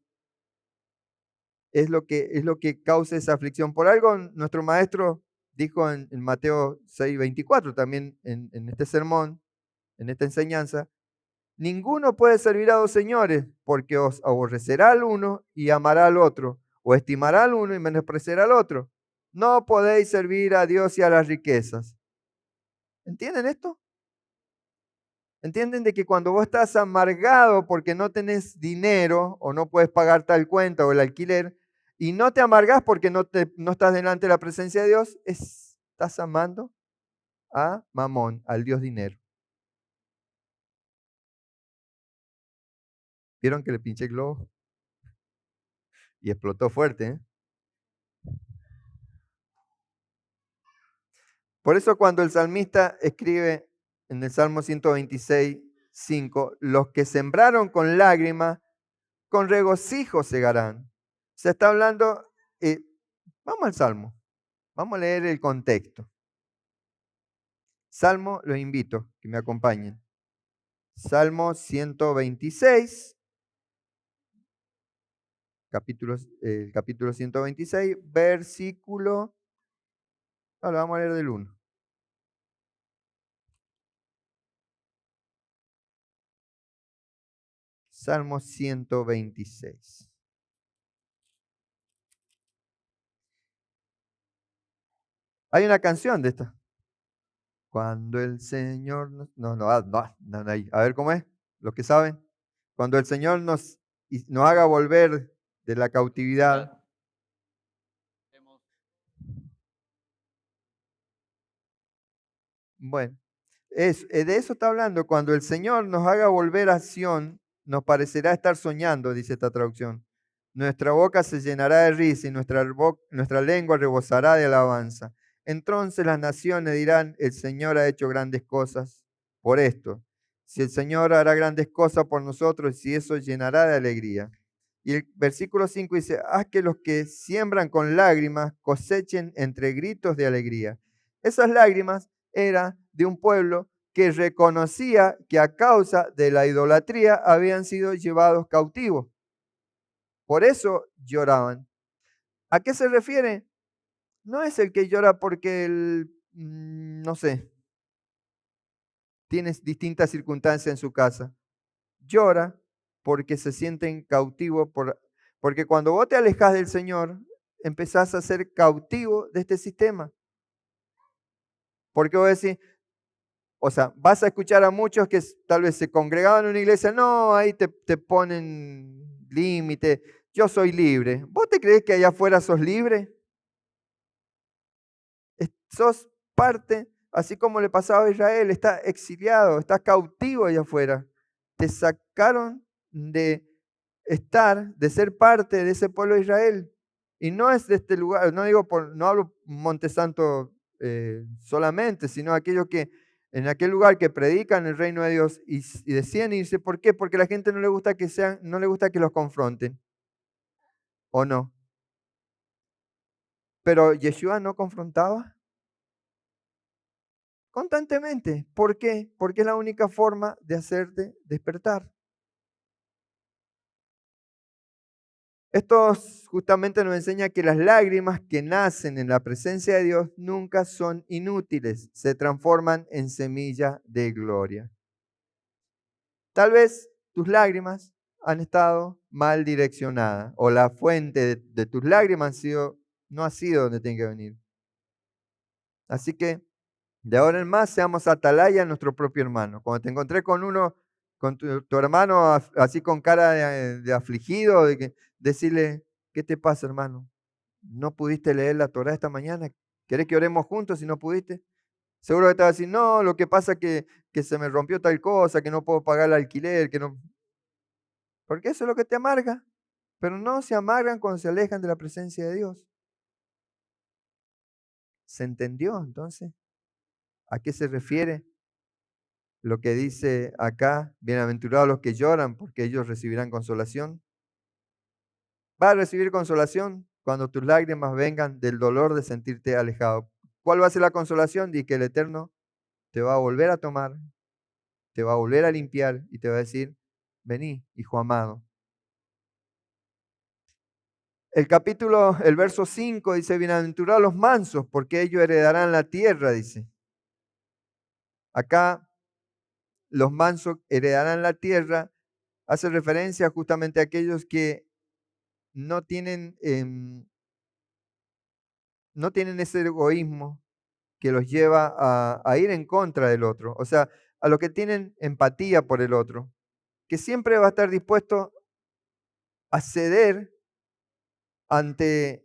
es lo que causa esa aflicción. Por algo nuestro maestro dijo en Mateo 6:24, también en este sermón, en esta enseñanza, ninguno puede servir a dos señores, porque os aborrecerá al uno y amará al otro, o estimará al uno y menospreciará al otro. No podéis servir a Dios y a las riquezas. ¿Entienden esto? ¿Entienden de que cuando vos estás amargado porque no tenés dinero o no puedes pagar tal cuenta o el alquiler, y no te amargás porque no estás delante de la presencia de Dios, estás amando a Mamón, al Dios dinero? ¿Vieron que le pinché el globo? Y explotó fuerte, ¿eh? Por eso cuando el salmista escribe en el Salmo 126:5, los que sembraron con lágrimas, con regocijo segarán. Se está hablando, vamos al Salmo, vamos a leer el contexto. Salmo, los invito que me acompañen. Salmo 126, capítulo 126, versículo, ahora vamos a leer del 1. Salmo 126. Hay una canción de esta. Cuando el Señor no, ahí. A ver cómo es, los que saben. Cuando el Señor nos haga volver de la cautividad. Bueno, de eso está hablando. Cuando el Señor nos haga volver a Sión, nos parecerá estar soñando, dice esta traducción. Nuestra boca se llenará de risa y nuestra lengua rebosará de alabanza. Entonces las naciones dirán, el Señor ha hecho grandes cosas por esto. Si el Señor hará grandes cosas por nosotros, si eso llenará de alegría. Y el versículo 5 dice, haz que los que siembran con lágrimas cosechen entre gritos de alegría. Esas lágrimas eran de un pueblo que reconocía que a causa de la idolatría habían sido llevados cautivos. Por eso lloraban. ¿A qué se refiere? No es el que llora porque no sé, tiene distintas circunstancias en su casa. Llora porque se sienten cautivos, porque cuando vos te alejas del Señor, empezás a ser cautivo de este sistema. Porque vos decís, o sea, vas a escuchar a muchos que tal vez se congregaban en una iglesia, no, ahí te ponen límite, yo soy libre. ¿Vos te crees que allá afuera sos libre? Sos parte, así como le pasaba a Israel, está exiliado, está cautivo allá afuera. Te sacaron de estar, de ser parte de ese pueblo de Israel. Y no es de este lugar, no digo no hablo Monte Santo solamente, sino aquellos que en aquel lugar que predican el reino de Dios y deciden irse. ¿Por qué? Porque a la gente no le gusta que sean, no le gusta que los confronten. ¿O no? Pero Yeshua no confrontaba constantemente. ¿Por qué? Porque es la única forma de hacerte despertar. Esto justamente nos enseña que las lágrimas que nacen en la presencia de Dios nunca son inútiles, se transforman en semilla de gloria. Tal vez tus lágrimas han estado mal direccionadas o la fuente de tus lágrimas no ha sido donde tiene que venir. Así que de ahora en más seamos atalaya a nuestro propio hermano. Cuando te encontré con uno, con tu hermano así con cara de afligido, decirle, ¿qué te pasa, hermano? ¿No pudiste leer la Torá esta mañana? ¿Querés que oremos juntos si no pudiste? Seguro que te va a decir, no, lo que pasa es que se me rompió tal cosa, que no puedo pagar el alquiler, que no... Porque eso es lo que te amarga. Pero no se amargan cuando se alejan de la presencia de Dios. ¿Se entendió entonces? ¿A qué se refiere lo que dice acá? Bienaventurados los que lloran, porque ellos recibirán consolación. Vas a recibir consolación cuando tus lágrimas vengan del dolor de sentirte alejado. ¿Cuál va a ser la consolación? De que el Eterno te va a volver a tomar, te va a volver a limpiar y te va a decir, vení, hijo amado. El verso 5 dice, bienaventurados los mansos, porque ellos heredarán la tierra, dice. Acá, los mansos heredarán la tierra, hace referencia justamente a aquellos que no tienen, no tienen ese egoísmo que los lleva a ir en contra del otro. O sea, a los que tienen empatía por el otro, que siempre va a estar dispuesto a ceder ante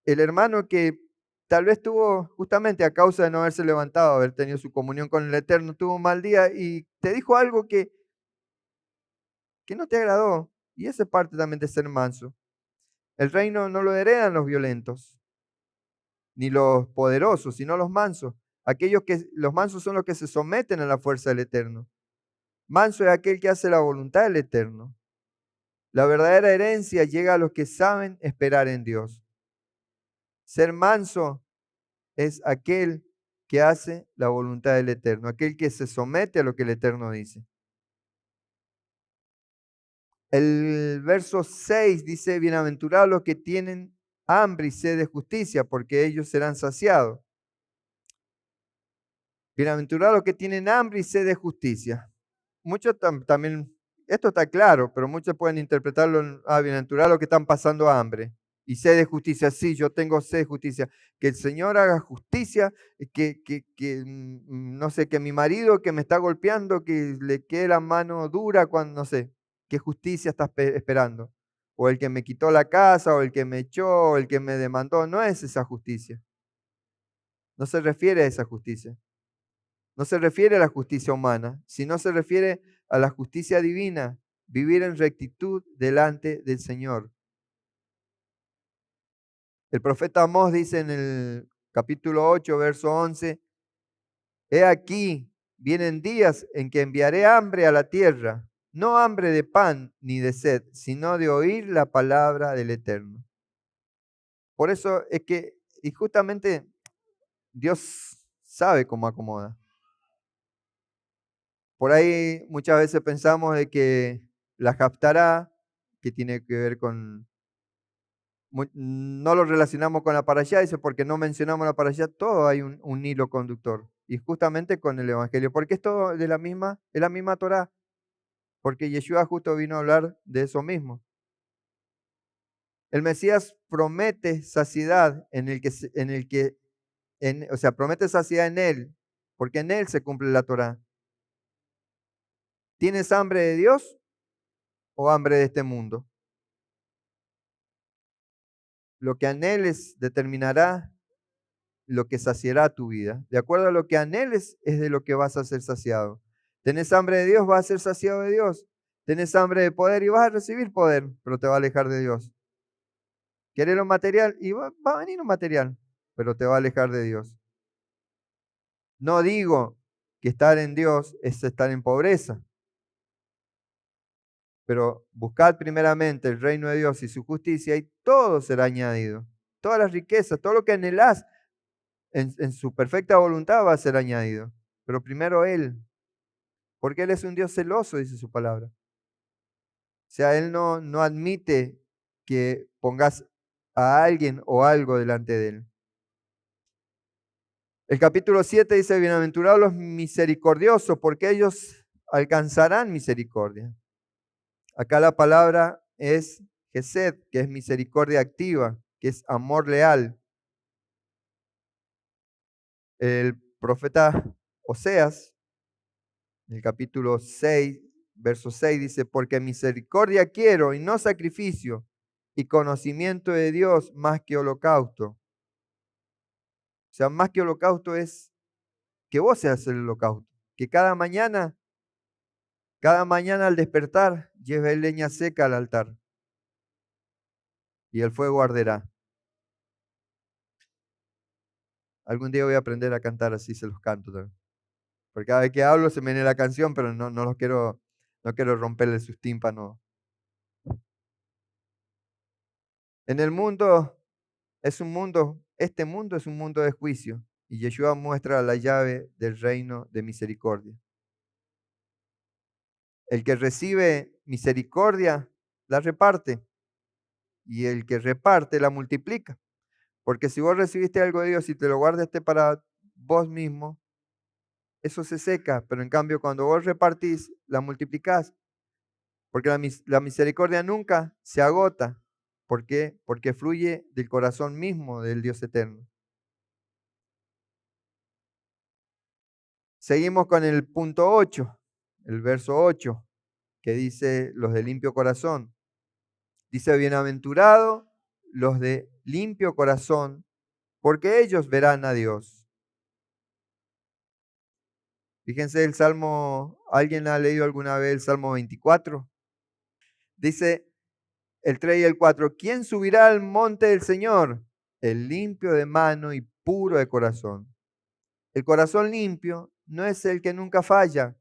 el hermano que tal vez tuvo, justamente a causa de no haberse levantado, haber tenido su comunión con el Eterno, tuvo un mal día y te dijo algo que no te agradó. Y esa es parte también de ser manso. El reino no lo heredan los violentos, ni los poderosos, sino los mansos. Los mansos son los que se someten a la fuerza del Eterno. Manso es aquel que hace la voluntad del Eterno. La verdadera herencia llega a los que saben esperar en Dios. Ser manso es aquel que hace la voluntad del Eterno, aquel que se somete a lo que el Eterno dice. El verso 6 dice, bienaventurados los que tienen hambre y sed de justicia, porque ellos serán saciados. Bienaventurados los que tienen hambre y sed de justicia. Muchos también, esto está claro, pero muchos pueden interpretarlo, bienaventurados los que están pasando hambre y sed de justicia. Sí, yo tengo sed de justicia. Que el Señor haga justicia, no sé, que mi marido que me está golpeando, que le quede la mano dura cuando, no sé, qué justicia estás esperando. O el que me quitó la casa, o el que me echó, o el que me demandó. No es esa justicia. No se refiere a esa justicia. No se refiere a la justicia humana, sino se refiere a la justicia divina, vivir en rectitud delante del Señor. El profeta Amós dice en el capítulo 8, verso 11, he aquí, vienen días en que enviaré hambre a la tierra no hambre de pan ni de sed, sino de oír la palabra del Eterno. Por eso es que, y justamente Dios sabe cómo acomoda. Por ahí muchas veces pensamos de que la Haftará, que tiene que ver con, no lo relacionamos con la parashá, dice, porque no mencionamos la parashá, todo hay un hilo conductor. Y justamente con el Evangelio, porque es todo de es la misma Torá, porque Yeshua justo vino a hablar de eso mismo. El Mesías promete saciedad o sea, promete saciedad en él, porque en él se cumple la Torá. ¿Tienes hambre de Dios o hambre de este mundo? Lo que anheles determinará lo que saciará tu vida. De acuerdo a lo que anheles es de lo que vas a ser saciado. ¿Tenés hambre de Dios? Vas a ser saciado de Dios. ¿Tenés hambre de poder? Y vas a recibir poder, pero te va a alejar de Dios. ¿Querés lo material? Y va a venir lo material, pero te va a alejar de Dios. No digo que estar en Dios es estar en pobreza, pero buscad primeramente el reino de Dios y su justicia y todo será añadido. Todas las riquezas, todo lo que anhelás en su perfecta voluntad va a ser añadido. Pero primero Él, porque Él es un Dios celoso, dice su palabra. O sea, Él no admite que pongas a alguien o algo delante de Él. El capítulo 7 dice, bienaventurados los misericordiosos, porque ellos alcanzarán misericordia. Acá la palabra es Gesed, que es misericordia activa, que es amor leal. El profeta Oseas, en el capítulo 6, verso 6, dice, porque misericordia quiero y no sacrificio, y conocimiento de Dios más que holocausto. O sea, más que holocausto es que vos seas el holocausto, que cada mañana al despertar, lleve leña seca al altar y el fuego arderá. Algún día voy a aprender a cantar así, se los canto también. Porque cada vez que hablo se me viene la canción, pero no quiero romperle sus tímpanos. En el mundo este mundo es un mundo de juicio, y Yeshua muestra la llave del reino de misericordia. El que recibe misericordia la reparte, y el que reparte la multiplica. Porque si vos recibiste algo de Dios y te lo guardaste para vos mismo, eso se seca, pero en cambio cuando vos repartís, la multiplicás. Porque la misericordia nunca se agota. ¿Por qué? Porque fluye del corazón mismo del Dios eterno. Seguimos con el punto 8, el verso 8, que dice los de limpio corazón. Dice, bienaventurado los de limpio corazón, porque ellos verán a Dios. Fíjense el Salmo, ¿alguien ha leído alguna vez el Salmo 24? Dice el 3 y el 4, ¿quién subirá al monte del Señor? El limpio de mano y puro de corazón. El corazón limpio no es el que nunca falla,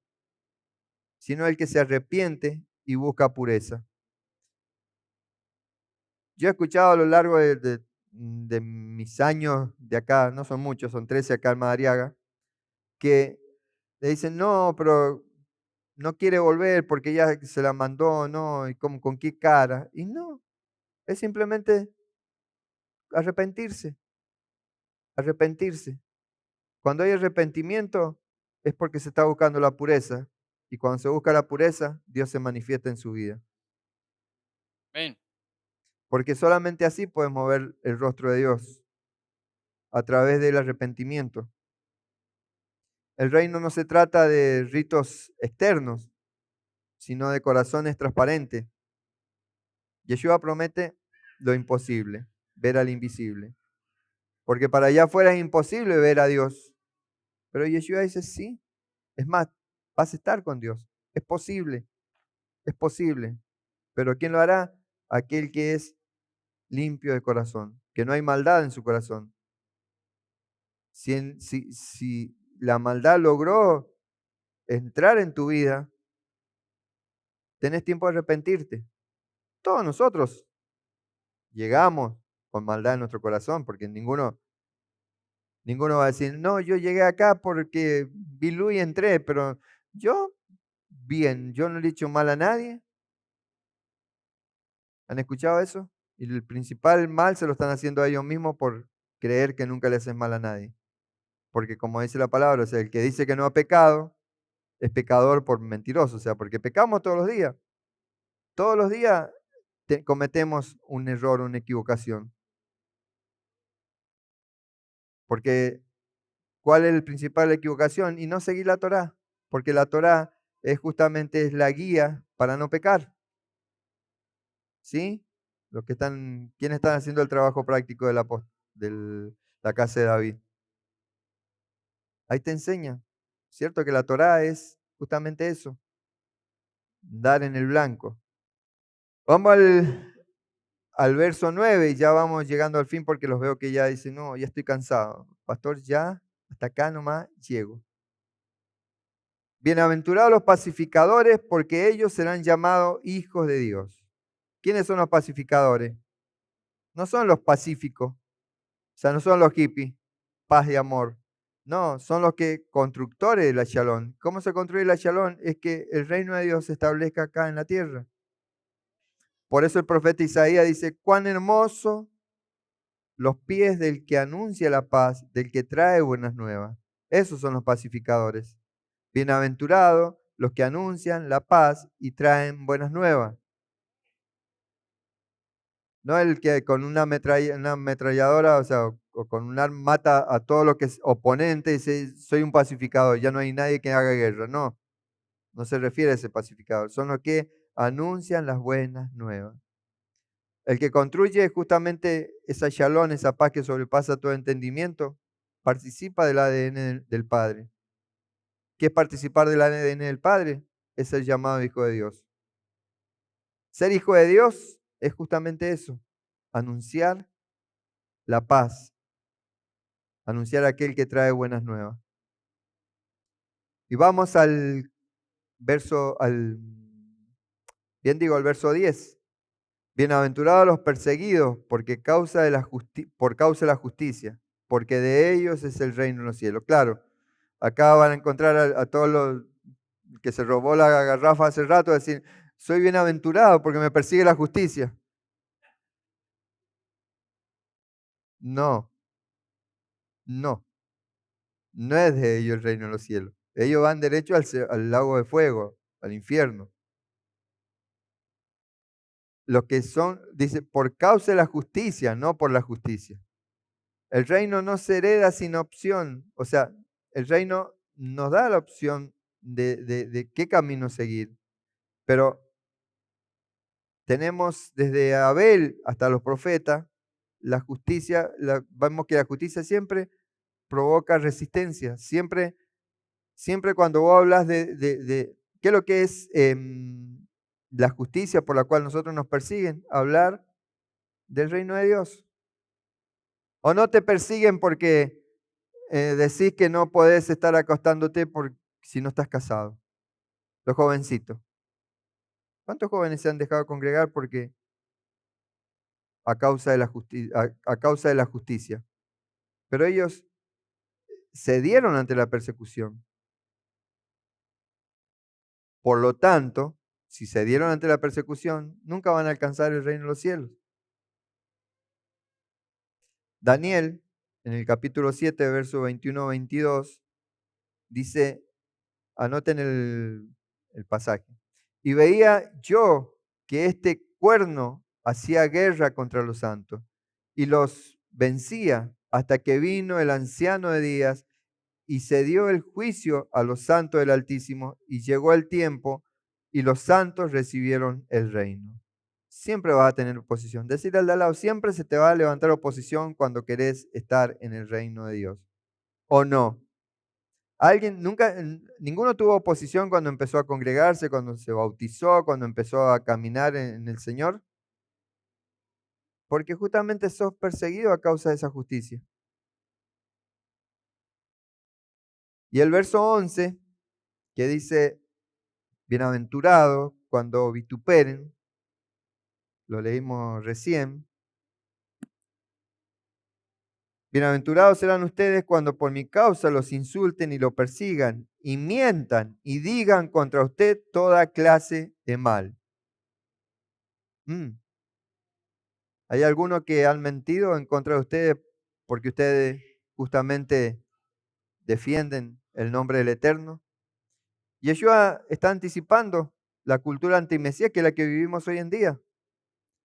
sino el que se arrepiente y busca pureza. Yo he escuchado a lo largo de mis años de acá, no son muchos, son 13 acá en Madariaga, que le dicen, no, pero no quiere volver porque ya se la mandó, ¿no? ¿Y con qué cara? Y no, es simplemente arrepentirse, arrepentirse. Cuando hay arrepentimiento es porque se está buscando la pureza. Y cuando se busca la pureza, Dios se manifiesta en su vida.
Amén.
Porque solamente así podemos ver el rostro de Dios, a través del arrepentimiento. El reino no se trata de ritos externos, sino de corazones transparentes. Yeshua promete lo imposible, ver al invisible. Porque para allá afuera es imposible ver a Dios. Pero Yeshua dice, sí, es más, vas a estar con Dios. Es posible, es posible. Pero ¿quién lo hará? Aquel que es limpio de corazón, que no hay maldad en su corazón. Si la maldad logró entrar en tu vida, tenés tiempo de arrepentirte. Todos nosotros llegamos con maldad en nuestro corazón, porque ninguno va a decir, no, yo llegué acá porque vi luz y entré, pero yo, bien, yo no le he hecho mal a nadie. ¿Han escuchado eso? Y el principal mal se lo están haciendo a ellos mismos por creer que nunca le hacen mal a nadie. Porque como dice la palabra, o sea, el que dice que no ha pecado es pecador por mentiroso, o sea, porque pecamos todos los días. Todos los días cometemos un error, una equivocación. Porque, ¿cuál es la principal equivocación? Y no seguir la Torá, porque la Torá es justamente es la guía para no pecar. ¿Sí? ¿Quiénes están haciendo el trabajo práctico de la casa de David? Ahí te enseña, ¿cierto? Que la Torá es justamente eso, dar en el blanco. Vamos al verso 9 y ya vamos llegando al fin porque los veo que ya dicen, no, ya estoy cansado. Pastor, ya hasta acá nomás llego. Bienaventurados los pacificadores porque ellos serán llamados hijos de Dios. ¿Quiénes son los pacificadores? No son los pacíficos, o sea, no son los hippies, paz y amor. No, son los que constructores de la Shalom. ¿Cómo se construye la Shalom? Es que el reino de Dios se establezca acá en la tierra. Por eso el profeta Isaías dice, cuán hermoso los pies del que anuncia la paz, del que trae buenas nuevas. Esos son los pacificadores. Bienaventurados los que anuncian la paz y traen buenas nuevas. No el que con una ametralladora, o sea, o con un arma mata a todo lo que es oponente y dice, soy un pacificador, ya no hay nadie que haga guerra. No, no se refiere a ese pacificador. Son los que anuncian las buenas nuevas. El que construye justamente esa shalom, esa paz que sobrepasa todo entendimiento, participa del ADN del Padre. ¿Qué es participar del ADN del Padre? Es el llamado hijo de Dios. Ser hijo de Dios es justamente eso, anunciar la paz, anunciar a aquel que trae buenas nuevas. Y vamos al verso, al verso 10. Bienaventurados los perseguidos por causa de la justicia, porque de ellos es el reino en los cielos. Claro, acá van a encontrar a todos los que se robó la garrafa hace rato, decir, soy bienaventurado porque me persigue la justicia. No, no, no es de ellos el reino en los cielos. Ellos van derecho al lago de fuego, al infierno. Los que son, dice, por causa de la justicia, no por la justicia. El reino no se hereda sin opción. O sea, el reino nos da la opción de qué camino seguir. Pero tenemos desde Abel hasta los profetas, la justicia, vemos que la justicia siempre provoca resistencia. Siempre cuando vos hablas de qué es lo que es la justicia por la cual nosotros nos persiguen, hablar del reino de Dios. O no te persiguen porque decís que no podés estar acostándote si no estás casado. Los jovencitos. ¿Cuántos jóvenes se han dejado congregar porque a causa de a causa de la justicia? Pero ellos cedieron ante la persecución. Por lo tanto, si cedieron ante la persecución, nunca van a alcanzar el reino de los cielos. Daniel, en el capítulo 7, verso 21-22, dice, anoten el pasaje. Y veía yo que este cuerno hacía guerra contra los santos y los vencía hasta que vino el anciano de días y se dio el juicio a los santos del Altísimo y llegó el tiempo y los santos recibieron el reino. Siempre vas a tener oposición. Decir al de al lado, siempre se te va a levantar oposición cuando querés estar en el reino de Dios. ¿O no? Ninguno tuvo oposición cuando empezó a congregarse, cuando se bautizó, cuando empezó a caminar en el Señor, porque justamente sos perseguido a causa de esa justicia. Y el verso 11, que dice, bienaventurado, cuando vituperen, lo leímos recién. Bienaventurados serán ustedes cuando por mi causa los insulten y lo persigan y mientan y digan contra usted toda clase de mal. Mm. ¿Hay algunos que han mentido en contra de ustedes porque ustedes justamente defienden el nombre del Eterno? Yeshua está anticipando la cultura antimesías que es la que vivimos hoy en día.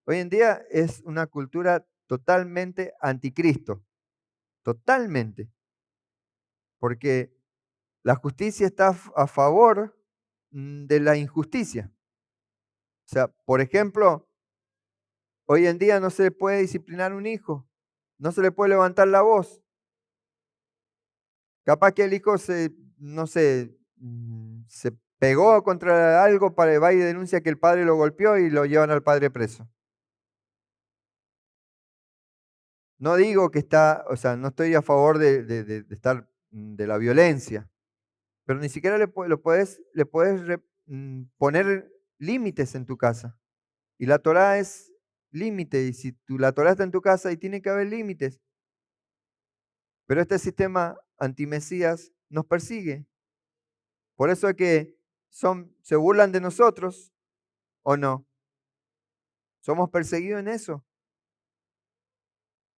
Hoy en día es una cultura totalmente anticristo, totalmente, porque la justicia está a favor de la injusticia. O sea, por ejemplo, hoy en día no se le puede disciplinar a un hijo, no se le puede levantar la voz. Capaz que el hijo no sé, se pegó contra algo, va y denuncia que el padre lo golpeó y lo llevan al padre preso. No digo que está, o sea, no estoy a favor de estar de la violencia, pero ni siquiera le puedes poner límites en tu casa. Y la Torá es límite, y si la Torá está en tu casa y tiene que haber límites. Pero este sistema antimesías nos persigue. Por eso es que se burlan de nosotros, ¿o no? Somos perseguidos en eso.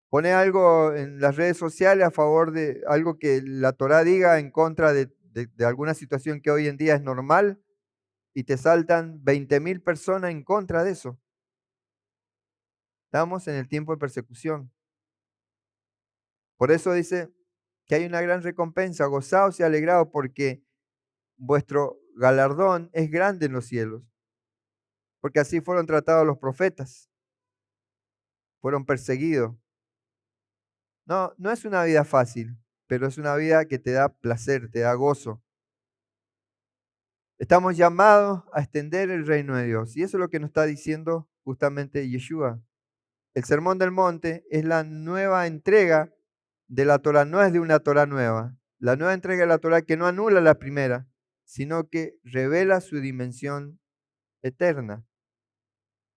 Pone algo en las redes sociales a favor de algo que la Torá diga en contra de alguna situación que hoy en día es normal y te saltan 20.000 personas en contra de eso. Estamos en el tiempo de persecución. Por eso dice que hay una gran recompensa, gozaos y alegraos porque vuestro galardón es grande en los cielos, porque así fueron tratados los profetas, fueron perseguidos. No, no es una vida fácil, pero es una vida que te da placer, te da gozo. Estamos llamados a extender el reino de Dios y eso es lo que nos está diciendo justamente Yeshua. El Sermón del Monte es la nueva entrega de la Torah, no es de una Torah nueva. La nueva entrega de la Torah que no anula la primera, sino que revela su dimensión eterna.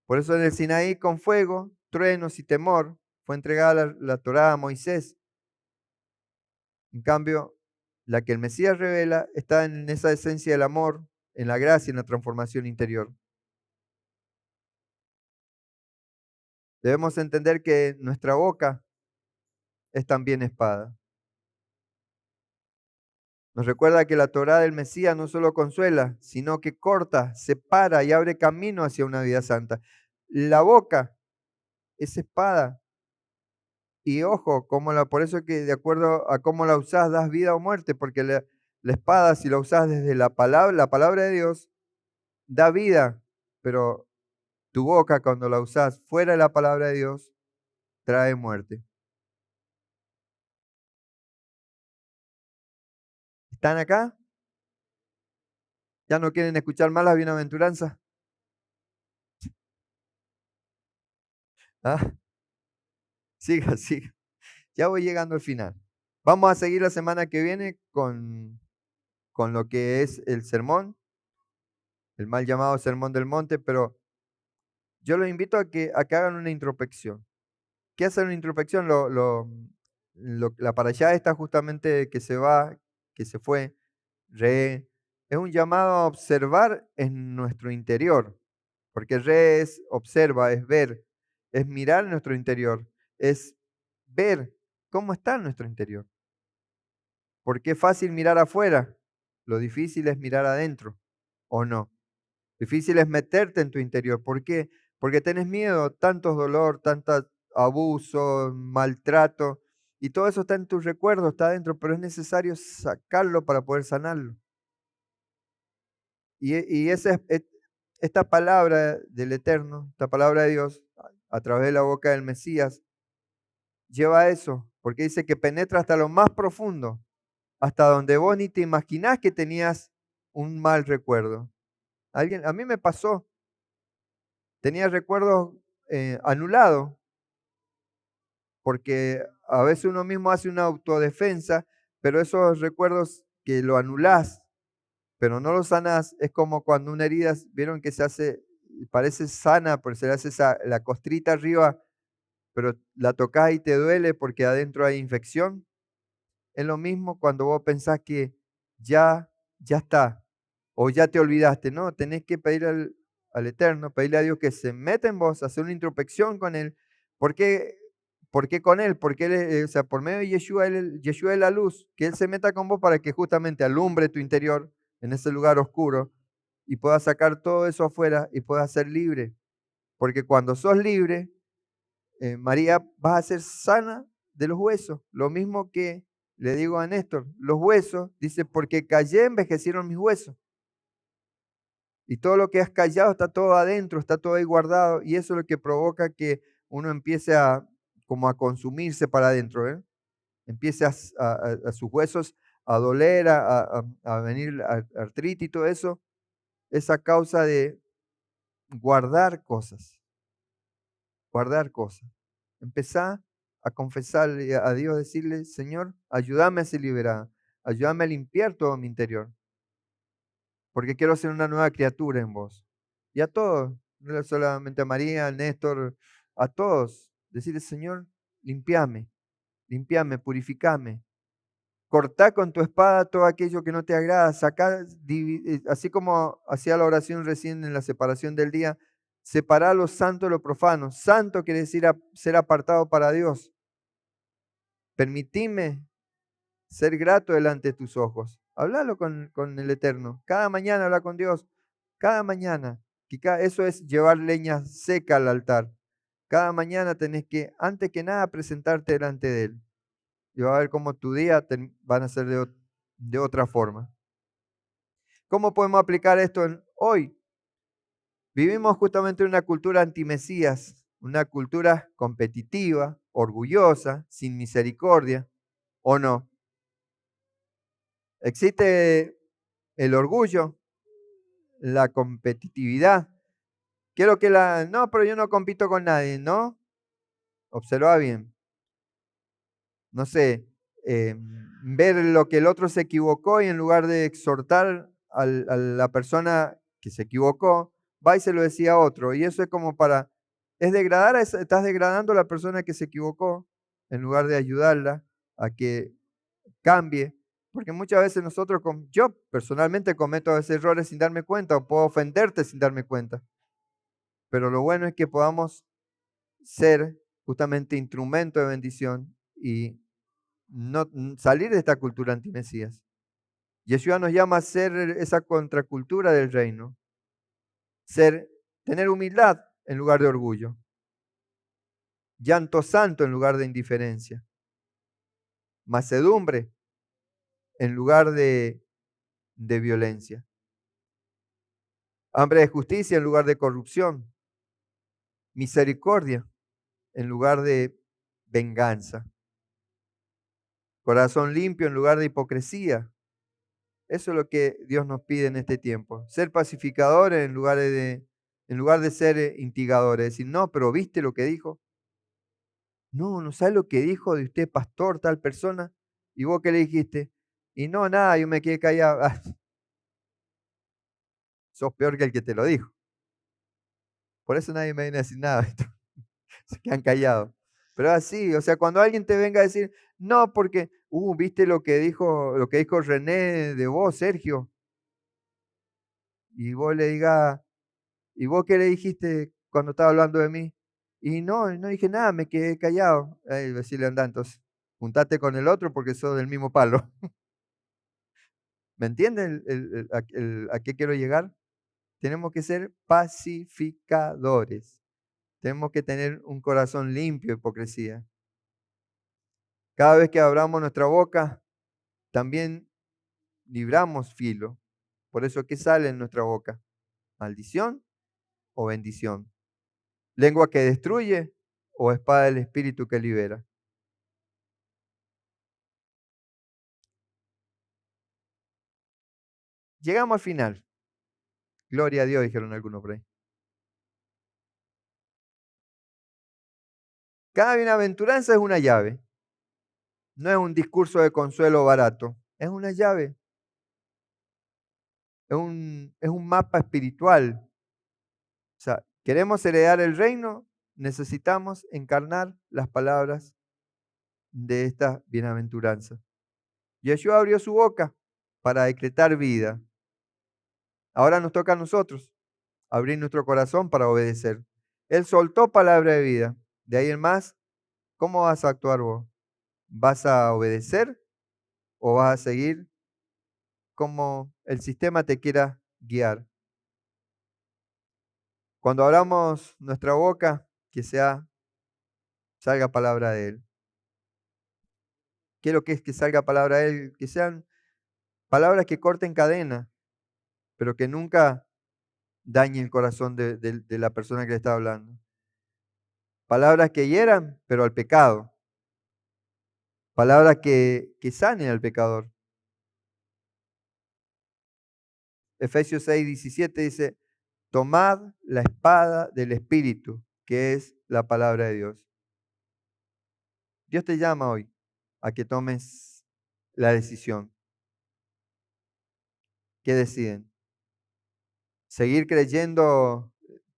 Por eso en el Sinaí con fuego, truenos y temor fue entregada la Torah a Moisés. En cambio, la que el Mesías revela está en esa esencia del amor, en la gracia y en la transformación interior. Debemos entender que nuestra boca es también espada. Nos recuerda que la Torá del Mesías no solo consuela, sino que corta, separa y abre camino hacia una vida santa. La boca es espada. Y ojo, por eso que de acuerdo a cómo la usás, das vida o muerte, porque la espada, si la usás desde la palabra de Dios, da vida, pero tu boca, cuando la usás fuera de la palabra de Dios, trae muerte. ¿Están acá? ¿Ya no quieren escuchar más las bienaventuranzas? ¿Ah? Siga, siga. Ya voy llegando al final. Vamos a seguir la semana que viene con lo que es el sermón, el mal llamado Sermón del Monte, pero yo los invito a que hagan una introspección. ¿Qué hacer una introspección? La para allá está justamente que se va, que se fue, es un llamado a observar en nuestro interior, porque re es observa, es ver, es mirar en nuestro interior, es ver cómo está en nuestro interior. Porque es fácil mirar afuera, lo difícil es mirar adentro, ¿o no? Difícil es meterte en tu interior. ¿Por qué? Porque tenés miedo, tanto dolor, tanto abuso, maltrato, y todo eso está en tus recuerdos, está adentro, pero es necesario sacarlo para poder sanarlo. Y esta palabra del Eterno, esta palabra de Dios, a través de la boca del Mesías, lleva a eso, porque dice que penetra hasta lo más profundo, hasta donde vos ni te imaginás que tenías un mal recuerdo. A mí me pasó, tenía recuerdos anulados, porque a veces uno mismo hace una autodefensa, pero esos recuerdos que lo anulás, pero no lo sanás, es como cuando una herida, vieron que se hace, parece sana, porque se le hace la costrita arriba, pero la tocás y te duele porque adentro hay infección. Es lo mismo cuando vos pensás que ya, ya está, o ya te olvidaste, no, tenés que pedir al Eterno, pedirle a Dios que se meta en vos, hacer una introspección con Él. ¿Por qué, por qué con Él? Porque Él, o sea, por medio de Yeshua, Yeshua es la luz, que Él se meta con vos para que justamente alumbre tu interior en ese lugar oscuro y puedas sacar todo eso afuera y puedas ser libre. Porque cuando sos libre, María, vas a ser sana de los huesos. Lo mismo que le digo a Néstor, los huesos, dice, porque callé, envejecieron mis huesos. Y todo lo que has callado está todo adentro, está todo ahí guardado. Y eso es lo que provoca que uno empiece como a consumirse para adentro, ¿eh? Empiece a sus huesos a doler, a venir artritis y todo eso. Es a causa de guardar cosas, guardar cosas. Empezá a confesarle a Dios, decirle, Señor, ayúdame a ser liberada, ayúdame a limpiar todo mi interior, porque quiero ser una nueva criatura en vos. Y a todos, no solamente a María, a Néstor, a todos, decirle, Señor, limpiame, limpiame, purificame. Cortá con tu espada todo aquello que no te agrada, sacá, así como hacía la oración recién en la separación del día, separar lo santo de lo profano. Santo quiere decir ser apartado para Dios. Permitime ser grato delante de tus ojos. Háblalo con el Eterno. Cada mañana habla con Dios. Cada mañana. Eso es llevar leña seca al altar. Cada mañana tenés que, antes que nada, presentarte delante de Él. Y va a ver cómo tu día van a ser de otra forma. ¿Cómo podemos aplicar esto hoy? Vivimos justamente en una cultura antimesías, una cultura competitiva, orgullosa, sin misericordia, ¿o no? Existe el orgullo, la competitividad. Quiero que no, pero yo no compito con nadie, ¿no? Observa bien. No sé, ver lo que el otro se equivocó y en lugar de exhortar a la persona que se equivocó, va y se lo decía a otro. Y eso es como es degradar, estás degradando a la persona que se equivocó en lugar de ayudarla a que cambie. Porque muchas veces nosotros, yo personalmente cometo a veces errores sin darme cuenta o puedo ofenderte sin darme cuenta. Pero lo bueno es que podamos ser justamente instrumento de bendición y no salir de esta cultura antimesías. Yeshua nos llama a ser esa contracultura del reino, tener humildad en lugar de orgullo, llanto santo en lugar de indiferencia, macedumbre en lugar de violencia, hambre de justicia en lugar de corrupción, misericordia en lugar de venganza, corazón limpio en lugar de hipocresía. Eso es lo que Dios nos pide en este tiempo. Ser pacificadores en lugar de ser instigadores. Decir, no, pero ¿viste lo que dijo? No, no sabes lo que dijo de usted, pastor, tal persona. ¿Y vos qué le dijiste? Y no, nada, yo me quedé callado. Ah, sos peor que el que te lo dijo. Por eso nadie me viene a decir nada. Se quedan callados. Pero así, o sea, cuando alguien te venga a decir, no, porque, ¿viste lo que dijo René de vos, Sergio? Y vos le digas, ¿y vos qué le dijiste cuando estaba hablando de mí? Y no dije nada, me quedé callado. Decirle, anda, entonces, juntate con el otro porque sos del mismo palo. ¿Me entienden a qué quiero llegar? Tenemos que ser pacificadores. Tenemos que tener un corazón limpio de hipocresía. Cada vez que abramos nuestra boca, también libramos filo. Por eso, ¿qué sale en nuestra boca? ¿Maldición o bendición? ¿Lengua que destruye o espada del espíritu que libera? Llegamos al final. Gloria a Dios, dijeron algunos por ahí. Cada bienaventuranza es una llave. No es un discurso de consuelo barato. Es una llave. es un mapa espiritual. O sea, queremos heredar el reino, necesitamos encarnar las palabras de esta bienaventuranza. Yeshua abrió su boca para decretar vida. Ahora nos toca a nosotros abrir nuestro corazón para obedecer. Él soltó palabra de vida. De ahí en más, ¿cómo vas a actuar vos? ¿Vas a obedecer o vas a seguir como el sistema te quiera guiar? Cuando abramos nuestra boca, que salga palabra de Él. Quiero que es que salga palabra de Él, que sean palabras que corten cadena, pero que nunca dañen el corazón de la persona que le está hablando. Palabras que hieran, pero al pecado. Palabras que sanen al pecador. Efesios 6:17 dice, tomad la espada del Espíritu, que es la palabra de Dios. Dios te llama hoy a que tomes la decisión. ¿Qué deciden? ¿Seguir creyendo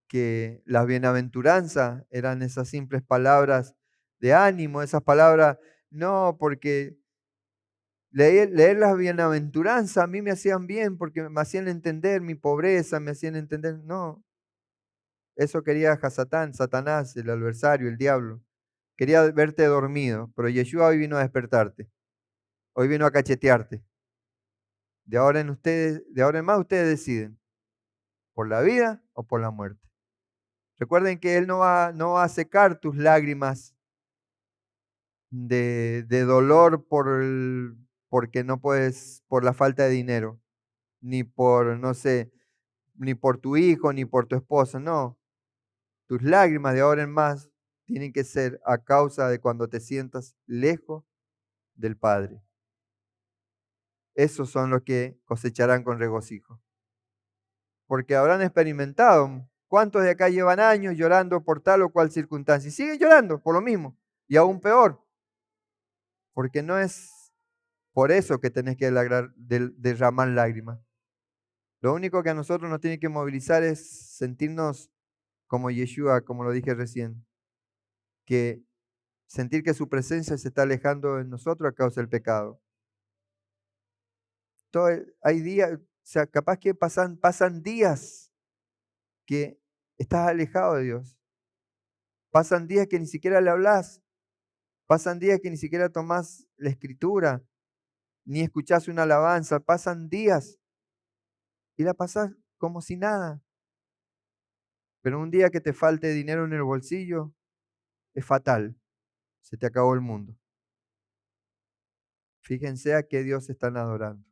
que las bienaventuranzas eran esas simples palabras de ánimo, esas palabras? No, porque leer las bienaventuranzas a mí me hacían bien, porque me hacían entender mi pobreza, me hacían entender. No, eso quería Hasatán, Satanás, el adversario, el diablo. Quería verte dormido, pero Yeshua hoy vino a despertarte. Hoy vino a cachetearte. De ahora en más ustedes deciden, por la vida o por la muerte. Recuerden que Él no va a secar tus lágrimas de dolor porque no puedes, por la falta de dinero, ni por, no sé, ni por tu hijo, ni por tu esposa. No, tus lágrimas de ahora en más tienen que ser a causa de cuando te sientas lejos del Padre. Esos son los que cosecharán con regocijo. Porque habrán experimentado. ¿Cuántos de acá llevan años llorando por tal o cual circunstancia? Y siguen llorando por lo mismo. Y aún peor. Porque no es por eso que tenés que derramar lágrimas. Lo único que a nosotros nos tiene que movilizar es sentirnos como Yeshua, como lo dije recién. Que sentir que su presencia se está alejando de nosotros a causa del pecado. Hay días, o sea, capaz que pasan días que estás alejado de Dios. Pasan días que ni siquiera le hablas. Pasan días que ni siquiera tomás la escritura, ni escuchás una alabanza. Pasan días y la pasás como si nada. Pero un día que te falte dinero en el bolsillo, es fatal. Se te acabó el mundo. Fíjense a qué Dios están adorando.